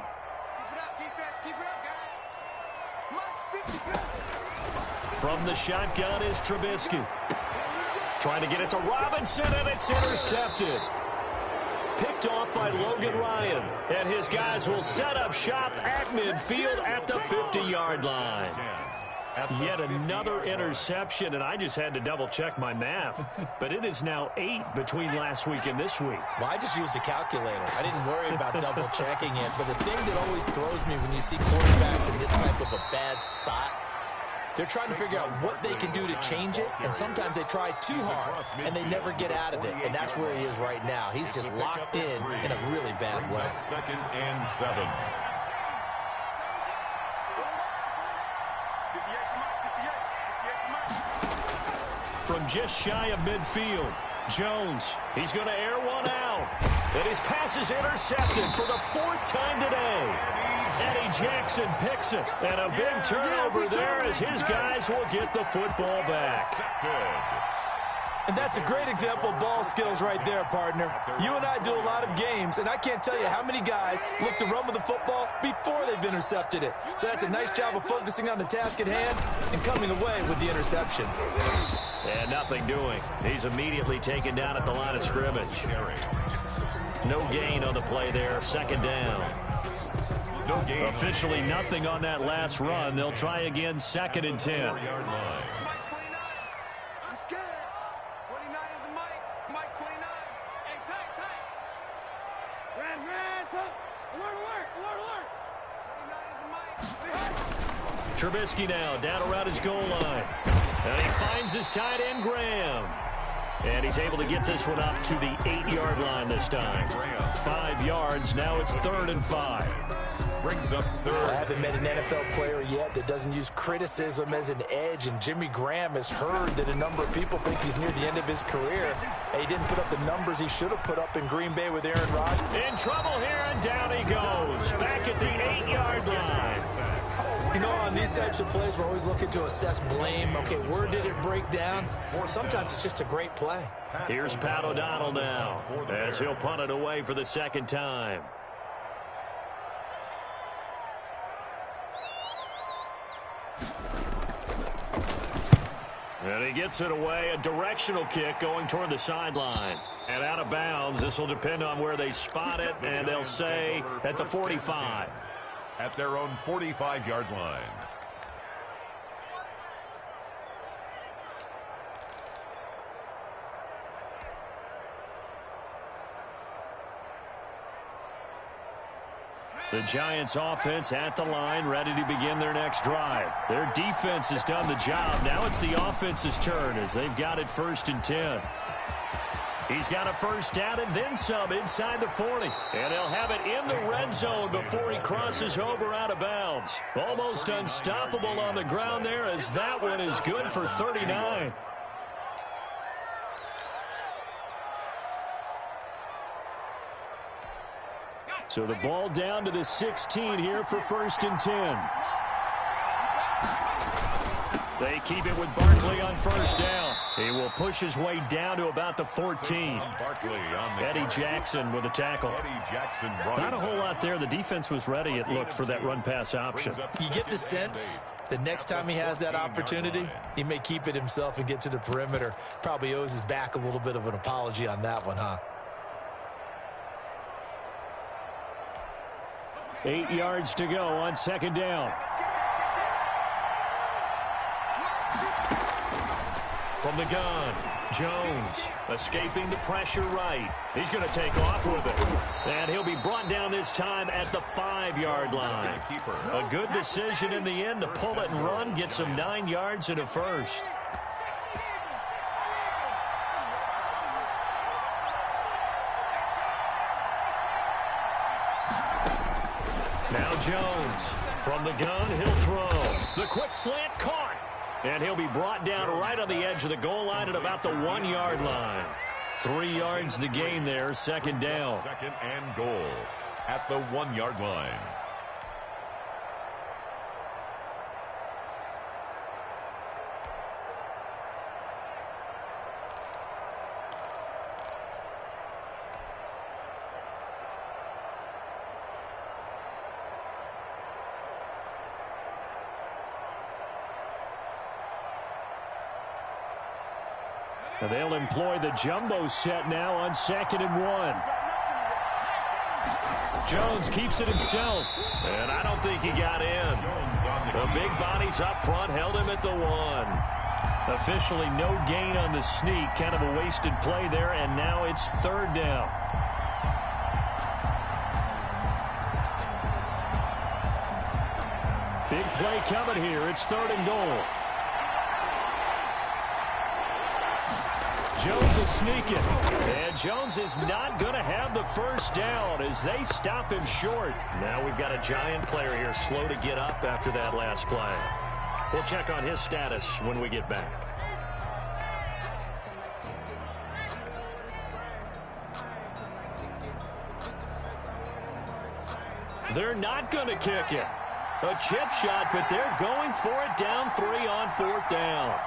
From the shotgun is Trubisky. Trying to get it to Robinson, and it's intercepted. Picked off by Logan Ryan. And his guys will set up shop at midfield at the 50-yard line. Yet another interception, and I just had to double-check my math. But it is now 8 between last week and this week. Well, I just used a calculator. I didn't worry about double-checking it. But the thing that always throws me when you see quarterbacks in this type of a bad spot, they're trying to figure out what they can do to change it, and sometimes they try too hard, and they never get out of it. And that's where he is right now. He's just locked in a really bad way. Second and 7. From just shy of midfield, Jones, he's going to air one out. And his pass is intercepted for the 4th time today. Eddie Jackson picks it. And a big turnover there as his guys will get the football back. And that's a great example of ball skills right there, partner. You and I do a lot of games, and I can't tell you how many guys look to run with the football before they've intercepted it. So that's a nice job of focusing on the task at hand and coming away with the interception. And nothing doing. He's immediately taken down at the line of scrimmage. No gain on the play there. Second down. No gain. Officially nothing on that last run. They'll try again, 2nd and 10. Trubisky now down around his goal line. And he finds his tight end, Graham. And he's able to get this one up to the 8-yard line this time. 5 yards. Now it's 3rd and 5. Brings up 3rd. I haven't met an NFL player yet that doesn't use criticism as an edge, and Jimmy Graham has heard that a number of people think he's near the end of his career. He didn't put up the numbers he should have put up in Green Bay with Aaron Rodgers. In trouble here, and down he goes. Back at the 8-yard line. You know, on these types of plays, we're always looking to assess blame. Okay, where did it break down? Sometimes it's just a great play. Here's Pat O'Donnell now as he'll punt it away for the 2nd time. And he gets it away, a directional kick going toward the sideline. And out of bounds, this will depend on where they spot it, and they'll say at the 45. At their own 45-yard line. The Giants offense at the line, ready to begin their next drive. Their defense has done the job. Now it's the offense's turn as they've got it 1st and 10. He's got a first down and then some inside the 40. And he'll have it in the red zone before he crosses over out of bounds. Almost unstoppable on the ground there as that one is good for 39. So the ball down to the 16 here for 1st and 10. They keep it with Barkley on first down. He will push his way down to about the 14. Eddie Jackson with a tackle. Not a whole lot there. The defense was ready, it looked, for that run-pass option. You get the sense that next time he has that opportunity, he may keep it himself and get to the perimeter. Probably owes his back a little bit of an apology on that one, huh? 8 yards to go on 2nd down. From the gun, Jones escaping the pressure right. He's going to take off with it. And he'll be brought down this time at the 5-yard line. A good decision in the end to pull it and run, gets him 9 yards and a first. Now Jones from the gun, he'll throw. The quick slant caught. And he'll be brought down right on the edge of the goal line at about the 1-yard line. 3 yards the gain there, 2nd down. 2nd and goal at the 1-yard line. And they'll employ the jumbo set now on 2nd and 1. Jones keeps it himself, and I don't think he got in. The big bodies up front held him at the 1. Officially no gain on the sneak, kind of a wasted play there, and now it's 3rd down. Big play coming here. It's 3rd and goal. Jones is sneaking, and Jones is not going to have the first down as they stop him short. Now we've got a Giant player here slow to get up after that last play. We'll check on his status when we get back. They're not going to kick it. A chip shot, but they're going for it down 3 on 4th down.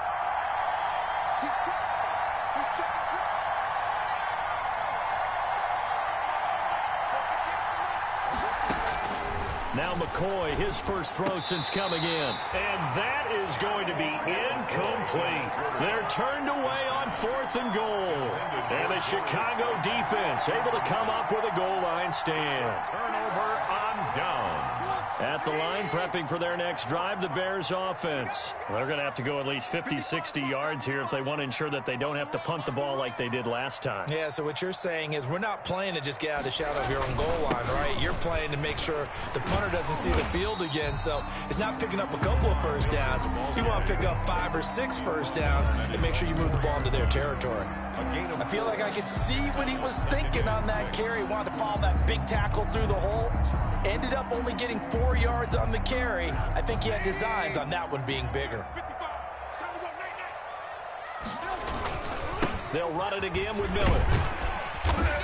Now McCoy, his first throw since coming in. And that is going to be incomplete. They're turned away on 4th and goal. And the Chicago defense able to come up with a goal line stand. Turnover on down. At the line, prepping for their next drive, the Bears offense. They're going to have to go at least 50, 60 yards here if they want to ensure that they don't have to punt the ball like they did last time. Yeah, so what you're saying is we're not playing to just get out of the shadow of your own goal line, right? You're playing to make sure the punter doesn't see the field again. So it's not picking up a couple of first downs. You want to pick up 5 or 6 first downs and make sure you move the ball into their territory. I feel like I could see what he was thinking on that carry. He wanted to follow that big tackle through the hole. Ended up only getting 4 yards on the carry. I think he had designs on that one being bigger. They'll run it again with Miller.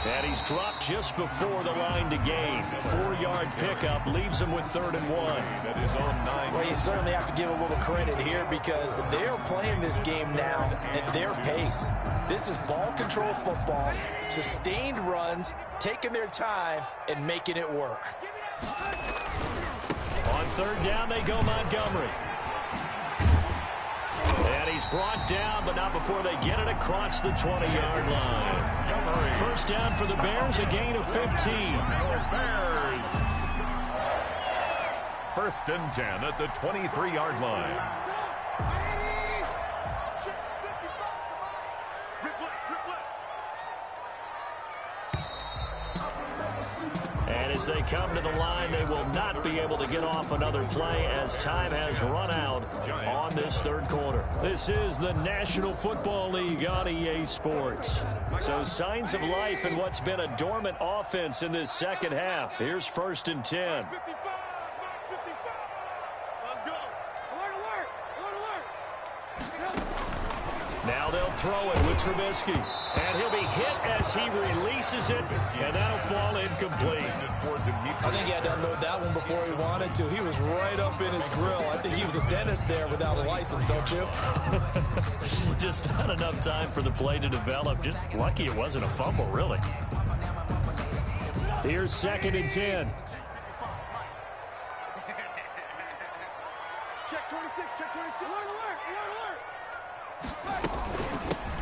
And he's dropped just before the line to gain. 4-yard pickup leaves him with 3rd and 1. That is on 9. Well, you certainly have to give a little credit here because they are playing this game now at their pace. This is ball control football, sustained runs, taking their time, and making it work. On 3rd down, they go Montgomery. And he's brought down, but not before they get it across the 20-yard line. First down for the Bears, a gain of 15. Bears. First and 10 at the 23-yard line. And as they come to the line, they will not be able to get off another play as time has run out on this third quarter. This is the National Football League on EA Sports. So signs of life in what's been a dormant offense in this second half. Here's first and 10. Now they'll throw it with Trubisky. And he'll be hit as he releases it, and that'll fall incomplete. I think he had to unload that one before he wanted to. He was right up in his grill. I think he was a dentist there without a license, don't you? Just not enough time for the play to develop. Just lucky it wasn't a fumble, really. Here's second and 10. Check 26, check 26. Alert.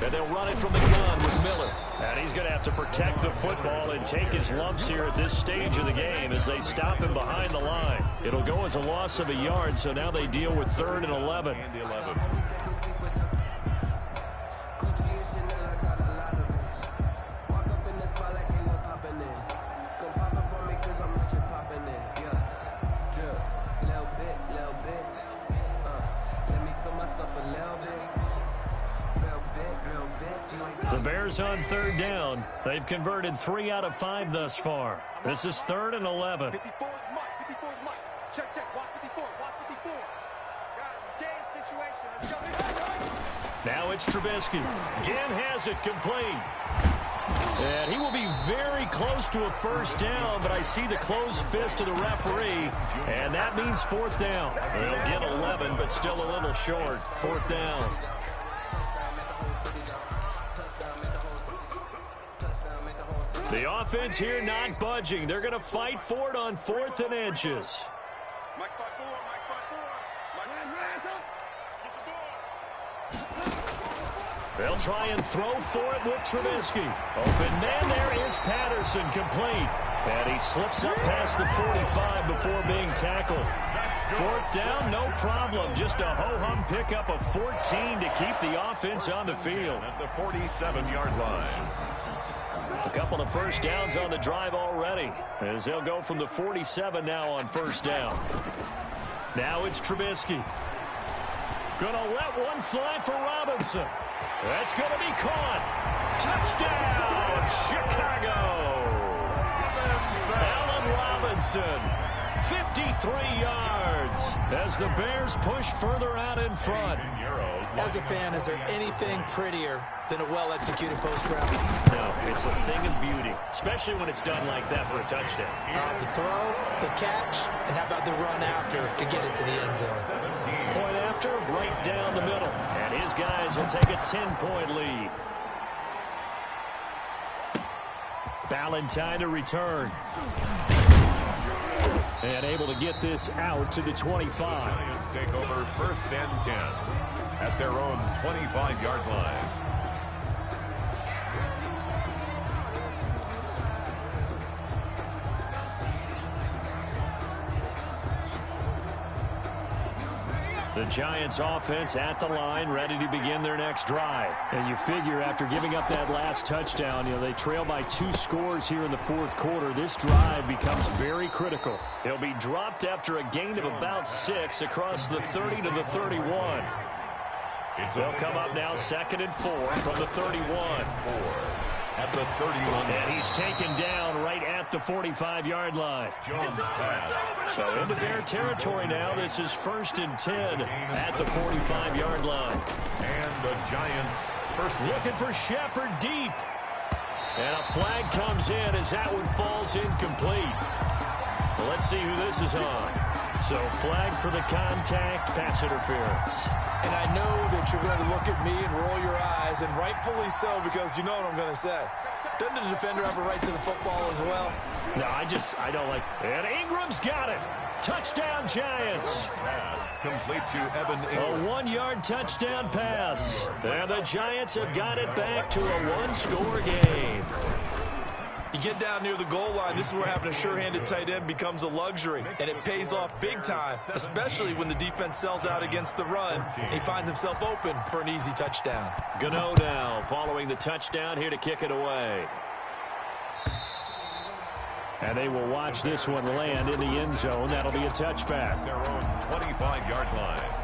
And they'll run it from the gun with Miller. And he's going to have to protect the football and take his lumps here at this stage of the game as they stop him behind the line. It'll go as a loss of a yard, so now they deal with 3rd and 11. The Bears on 3rd down. They've converted 3 out of 5 thus far. This is 3rd and 11. 54 is Mike. 54 is Mike. Check. Watch 54. Watch 54. Guys, it's game situation. Let's go. Now it's Trubisky. Again has it complete. And he will be very close to a first down, but I see the closed fist of the referee, and that means 4th down. They'll get 11, but still a little short. 4th down. The offense here not budging. They're going to fight for it on 4th and inches. They'll try and throw for it with Trubisky. Open man there is Patterson, complete. And he slips up past the 45 before being tackled. 4th down, no problem. Just a ho-hum pickup of 14 to keep the offense on the field. At the 47-yard line. A couple of first downs on the drive already, as they'll go from the 47 now on first down. Now it's Trubisky. Gonna let one fly for Robinson. That's gonna be caught. Touchdown, Chicago. Allen Robinson, 53 yards, as the Bears push further out in front. As a fan, is there anything prettier than a well-executed post-grab? No, it's a thing of beauty, especially when it's done like that for a touchdown. The throw, the catch, and how about the run after to get it to the end zone? Point after, right down the middle. And his guys will take a 10-point lead. Ballantyne to return. And able to get this out to the 25. Giants take over 1st and 10 at their own 25-yard line. The Giants offense at the line, ready to begin their next drive. And you figure after giving up that last touchdown, they trail by 2 scores here in the 4th quarter. This drive becomes very critical. They'll be dropped after a gain of about 6 across the 30 to the 31. They'll come up now 2nd and 4 from the 31. At the 31. And he's taken down right at the 45-yard line. Jones pass. So into Bear territory now. This is 1st and 10 at the 45-yard line. And the Giants first. Looking for Shepard deep. And a flag comes in as that one falls incomplete. Well, let's see who this is on. So flag for the contact, pass interference. And I know that you're going to look at me and roll your eyes, and rightfully so, because you know what I'm going to say. Doesn't the defender have a right to the football as well? No, I don't like. And Ingram's got it. Touchdown, Giants. Pass complete to Evan A Ingram. 1-yard touchdown pass. And the Giants have got it back to a one-score game. You get down near the goal line, this is where having a sure-handed tight end becomes a luxury, and it pays off big time, especially when the defense sells out against the run. He finds himself open for an easy touchdown. Gano now following the touchdown here to kick it away. And they will watch this one land in the end zone. That'll be a touchback. Their own 25-yard line.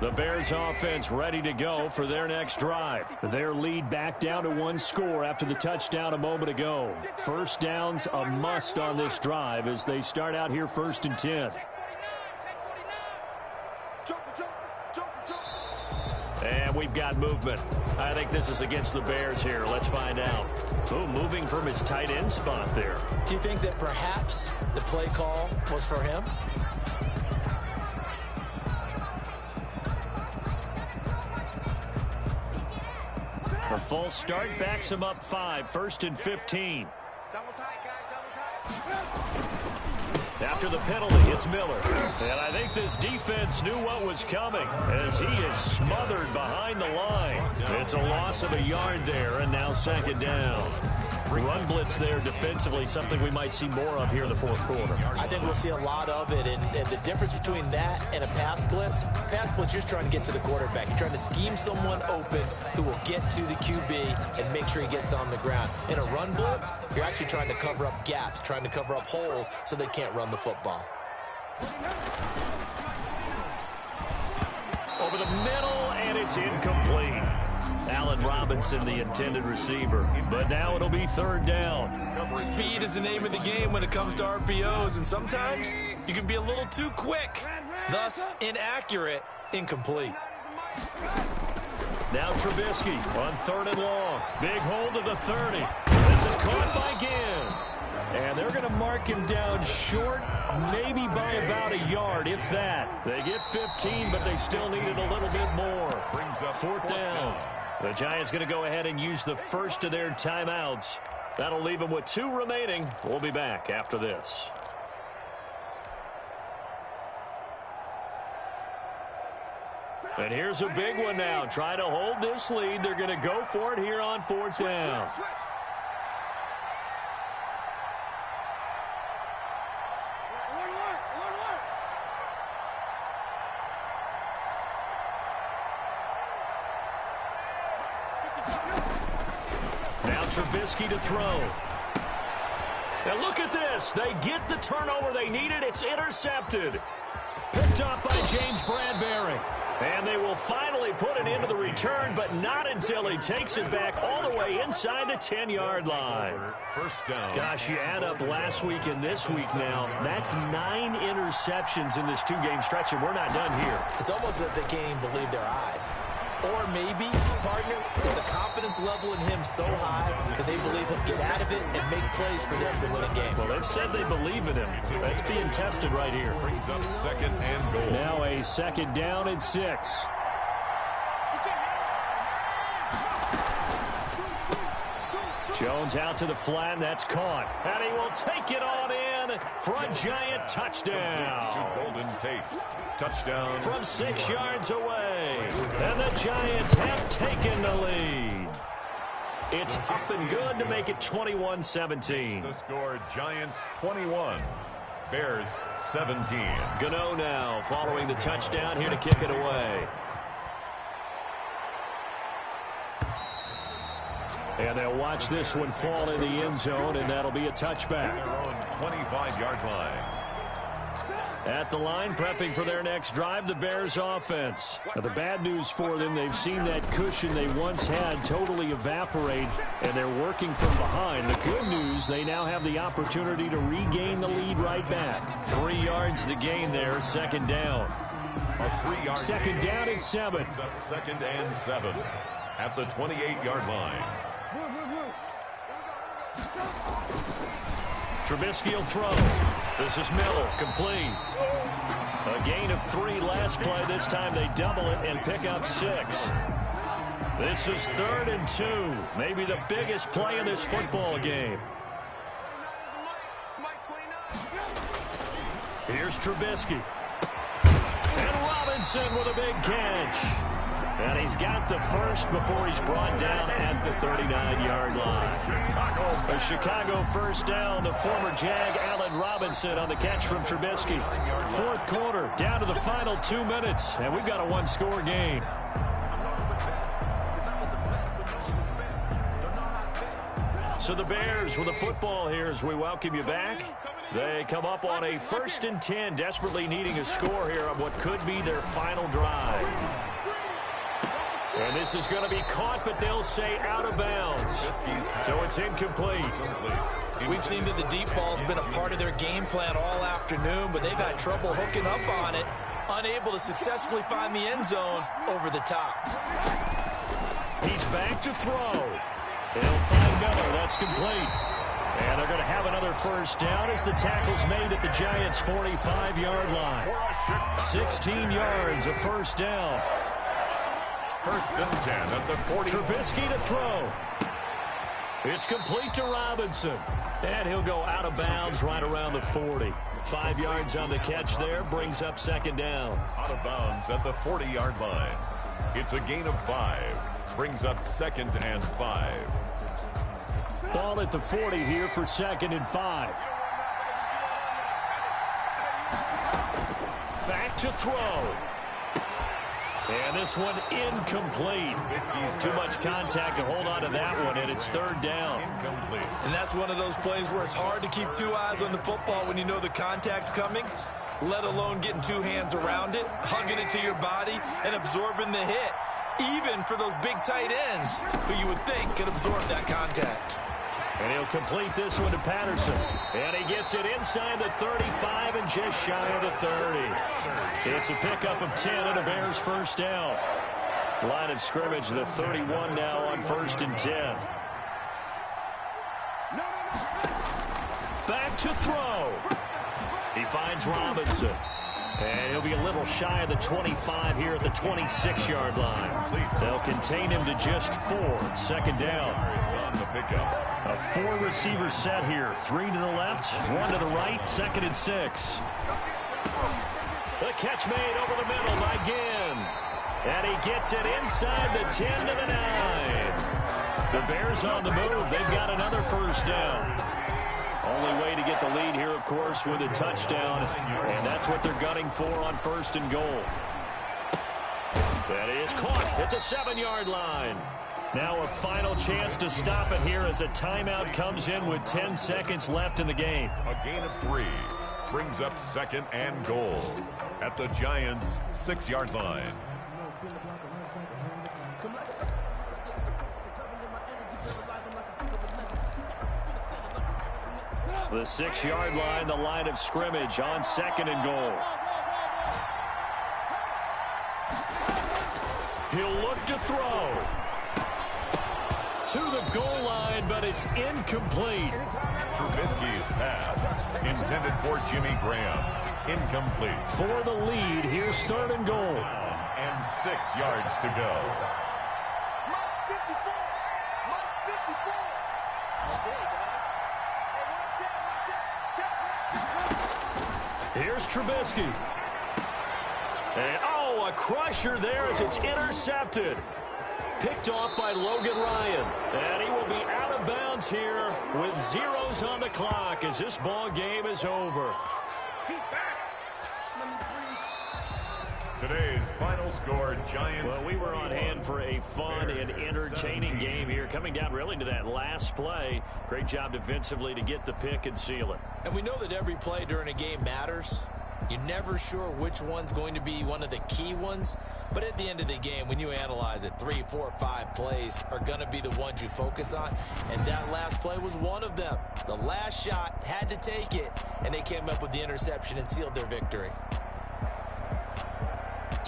The Bears offense ready to go for their next drive. Their lead back down to one score after the touchdown a moment ago. First down's a must on this drive as they start out here 1st and 10. And we've got movement. I think this is against the Bears here. Let's find out. Oh, moving from his tight end spot there. Do you think that perhaps the play call was for him? A full start backs him up 5, 1st and 15. Double tight, guys, double tight. After the penalty, it's Miller. And I think this defense knew what was coming as he is smothered behind the line. It's a loss of a yard there, and now 2nd down. Run blitz there defensively, something we might see more of here in the 4th quarter. I think we'll see a lot of it, and the difference between that and a pass blitz, you're just trying to get to the quarterback. You're trying to scheme someone open who will get to the QB and make sure he gets on the ground. In a run blitz, you're actually trying to cover up gaps, trying to cover up holes so they can't run the football. Over the middle, and it's incomplete. Allen Robinson, the intended receiver. But now it'll be 3rd down. Speed is the name of the game when it comes to RPOs, and sometimes you can be a little too quick, thus inaccurate, incomplete. Now Trubisky on 3rd and long. Big hold of the 30. This is caught by Ginn. And they're going to mark him down short, maybe by about a yard, if that. They get 15, but they still needed a little bit more. 4th down. The Giants going to go ahead and use the first of their timeouts. That'll leave them with 2 remaining. We'll be back after this. And here's a big one now. Trying to hold this lead. They're going to go for it here on 4th down. Now Trubisky to throw. And look at this. They get the turnover they needed. It's intercepted. Picked up by James Bradbury. And they will finally put it into the return, but not until he takes it back all the way inside the 10-yard line. 1st down. Gosh, you add up last week and this week now. That's 9 interceptions in this 2-game stretch, and we're not done here. It's almost as if they can't even believe their eyes. Or maybe, partner, is the confidence level in him so high that they believe he'll get out of it and make plays for them to win a game. Well, they've said they believe in him. That's being tested right here. Brings up 2nd and goal. Now a 2nd down and 6. Jones out to the flat, and that's caught. And he will take it on in for a Giant touchdown. Golden Tate. Touchdown. From 6 yards away. And the Giants have taken the lead. It's up and good to make it 21-17. The score, Giants 21. Bears 17. Gano now following the touchdown here to kick it away. And they'll watch this one fall in the end zone, and that'll be a touchback. Their own 25-yard line. At the line, prepping for their next drive, the Bears offense. Now, the bad news for them, they've seen that cushion they once had totally evaporate, and they're working from behind. The good news, they now have the opportunity to regain the lead right back. 3 yards the gain there, 2nd down. A 3-yard 2nd down and 7. Brings up 2nd and 7 at the 28-yard line. Trubisky will throw. This is Miller, complete. A gain of 3 last play. This time they double it and pick up 6. This is 3rd and 2. Maybe the biggest play in this football game. Here's Trubisky. And Robinson with a big catch. And he's got the first before he's brought down at the 39-yard line. A Chicago first down. The former Jag, Allen Robinson, on the catch from Trubisky. 4th quarter, down to the final 2 minutes. And we've got a one-score game. So the Bears with the football here as we welcome you back. They come up on a 1st and 10, desperately needing a score here on what could be their final drive. And this is going to be caught, but they'll say out of bounds. So it's incomplete. We've seen that the deep ball's been a part of their game plan all afternoon, but they've had trouble hooking up on it, unable to successfully find the end zone over the top. He's back to throw. They'll find Miller. That's complete. And they're going to have another first down as the tackle's made at the Giants' 45-yard line. 16 yards, a first down. 1st and 10 at the 40. Trubisky to throw. It's complete to Robinson. And he'll go out of bounds right around the 40. 5 yards on the catch there, brings up 2nd down. Out of bounds at the 40-yard line. It's a gain of 5. Brings up 2nd and 5. Ball at the 40 here for 2nd and 5. Back to throw. And this one incomplete. Too much contact to hold on to that one, and it's 3rd down. Incomplete. And that's one of those plays where it's hard to keep 2 eyes on the football when you know the contact's coming, let alone getting 2 hands around it, hugging it to your body, and absorbing the hit, even for those big tight ends who you would think could absorb that contact. And he'll complete this one to Patterson. And he gets it inside the 35 and just shy of the 30. It's a pickup of 10 and a Bears first down. Line of scrimmage, the 31 now on 1st and 10. Back to throw. He finds Robinson. And he'll be a little shy of the 25 here at the 26-yard line. They'll contain him to just 4. 2nd down. On the pickup. A 4-receiver set here. 3 to the left, 1 to the right, 2nd and 6. The catch made over the middle by Ginn. And he gets it inside the 10 to the 9. The Bears on the move. They've got another first down. Only way to get the lead here, of course, with a touchdown. And that's what they're gunning for on 1st and goal. That is caught at the 7-yard line. Now a final chance to stop it here as a timeout comes in with 10 seconds left in the game. A gain of 3 brings up 2nd and goal at the Giants' 6-yard line. The 6-yard line, the line of scrimmage on 2nd and goal. He'll look to throw. To the goal line, but it's incomplete. Trubisky's pass, intended for Jimmy Graham, incomplete. For the lead, here's 3rd and goal. And 6 yards to go. Here's Trubisky. And, oh, a crusher there as it's intercepted. Picked off by Logan Ryan. And he will be out of bounds here with zeros on the clock as this ball game is over. Today's final score, Giants. Well, we were on hand for a fun and entertaining game here, coming down really to that last play. Great job defensively to get the pick and seal it. And we know that every play during a game matters. You're never sure which one's going to be one of the key ones. But at the end of the game, when you analyze it, 3, 4, 5 plays are going to be the ones you focus on. And that last play was one of them. The last shot had to take it, and they came up with the interception and sealed their victory.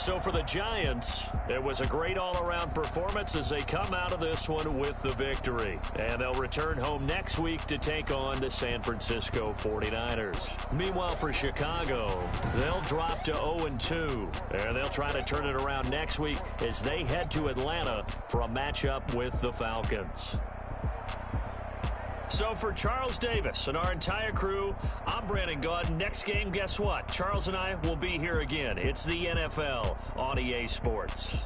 So for the Giants, it was a great all-around performance as they come out of this one with the victory. And they'll return home next week to take on the San Francisco 49ers. Meanwhile, for Chicago, they'll drop to 0-2. And they'll try to turn it around next week as they head to Atlanta for a matchup with the Falcons. So for Charles Davis and our entire crew, I'm Brandon Gaudin. Next game, guess what? Charles and I will be here again. It's the NFL on EA Sports.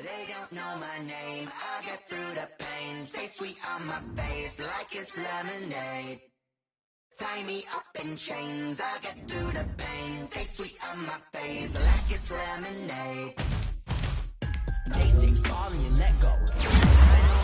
They don't know my name, I get through the pain. Taste sweet on my face like it's lemonade. Tie me up in chains, I get through the pain. Taste sweet on my face like it's lemonade. Day 6 falling, you let go.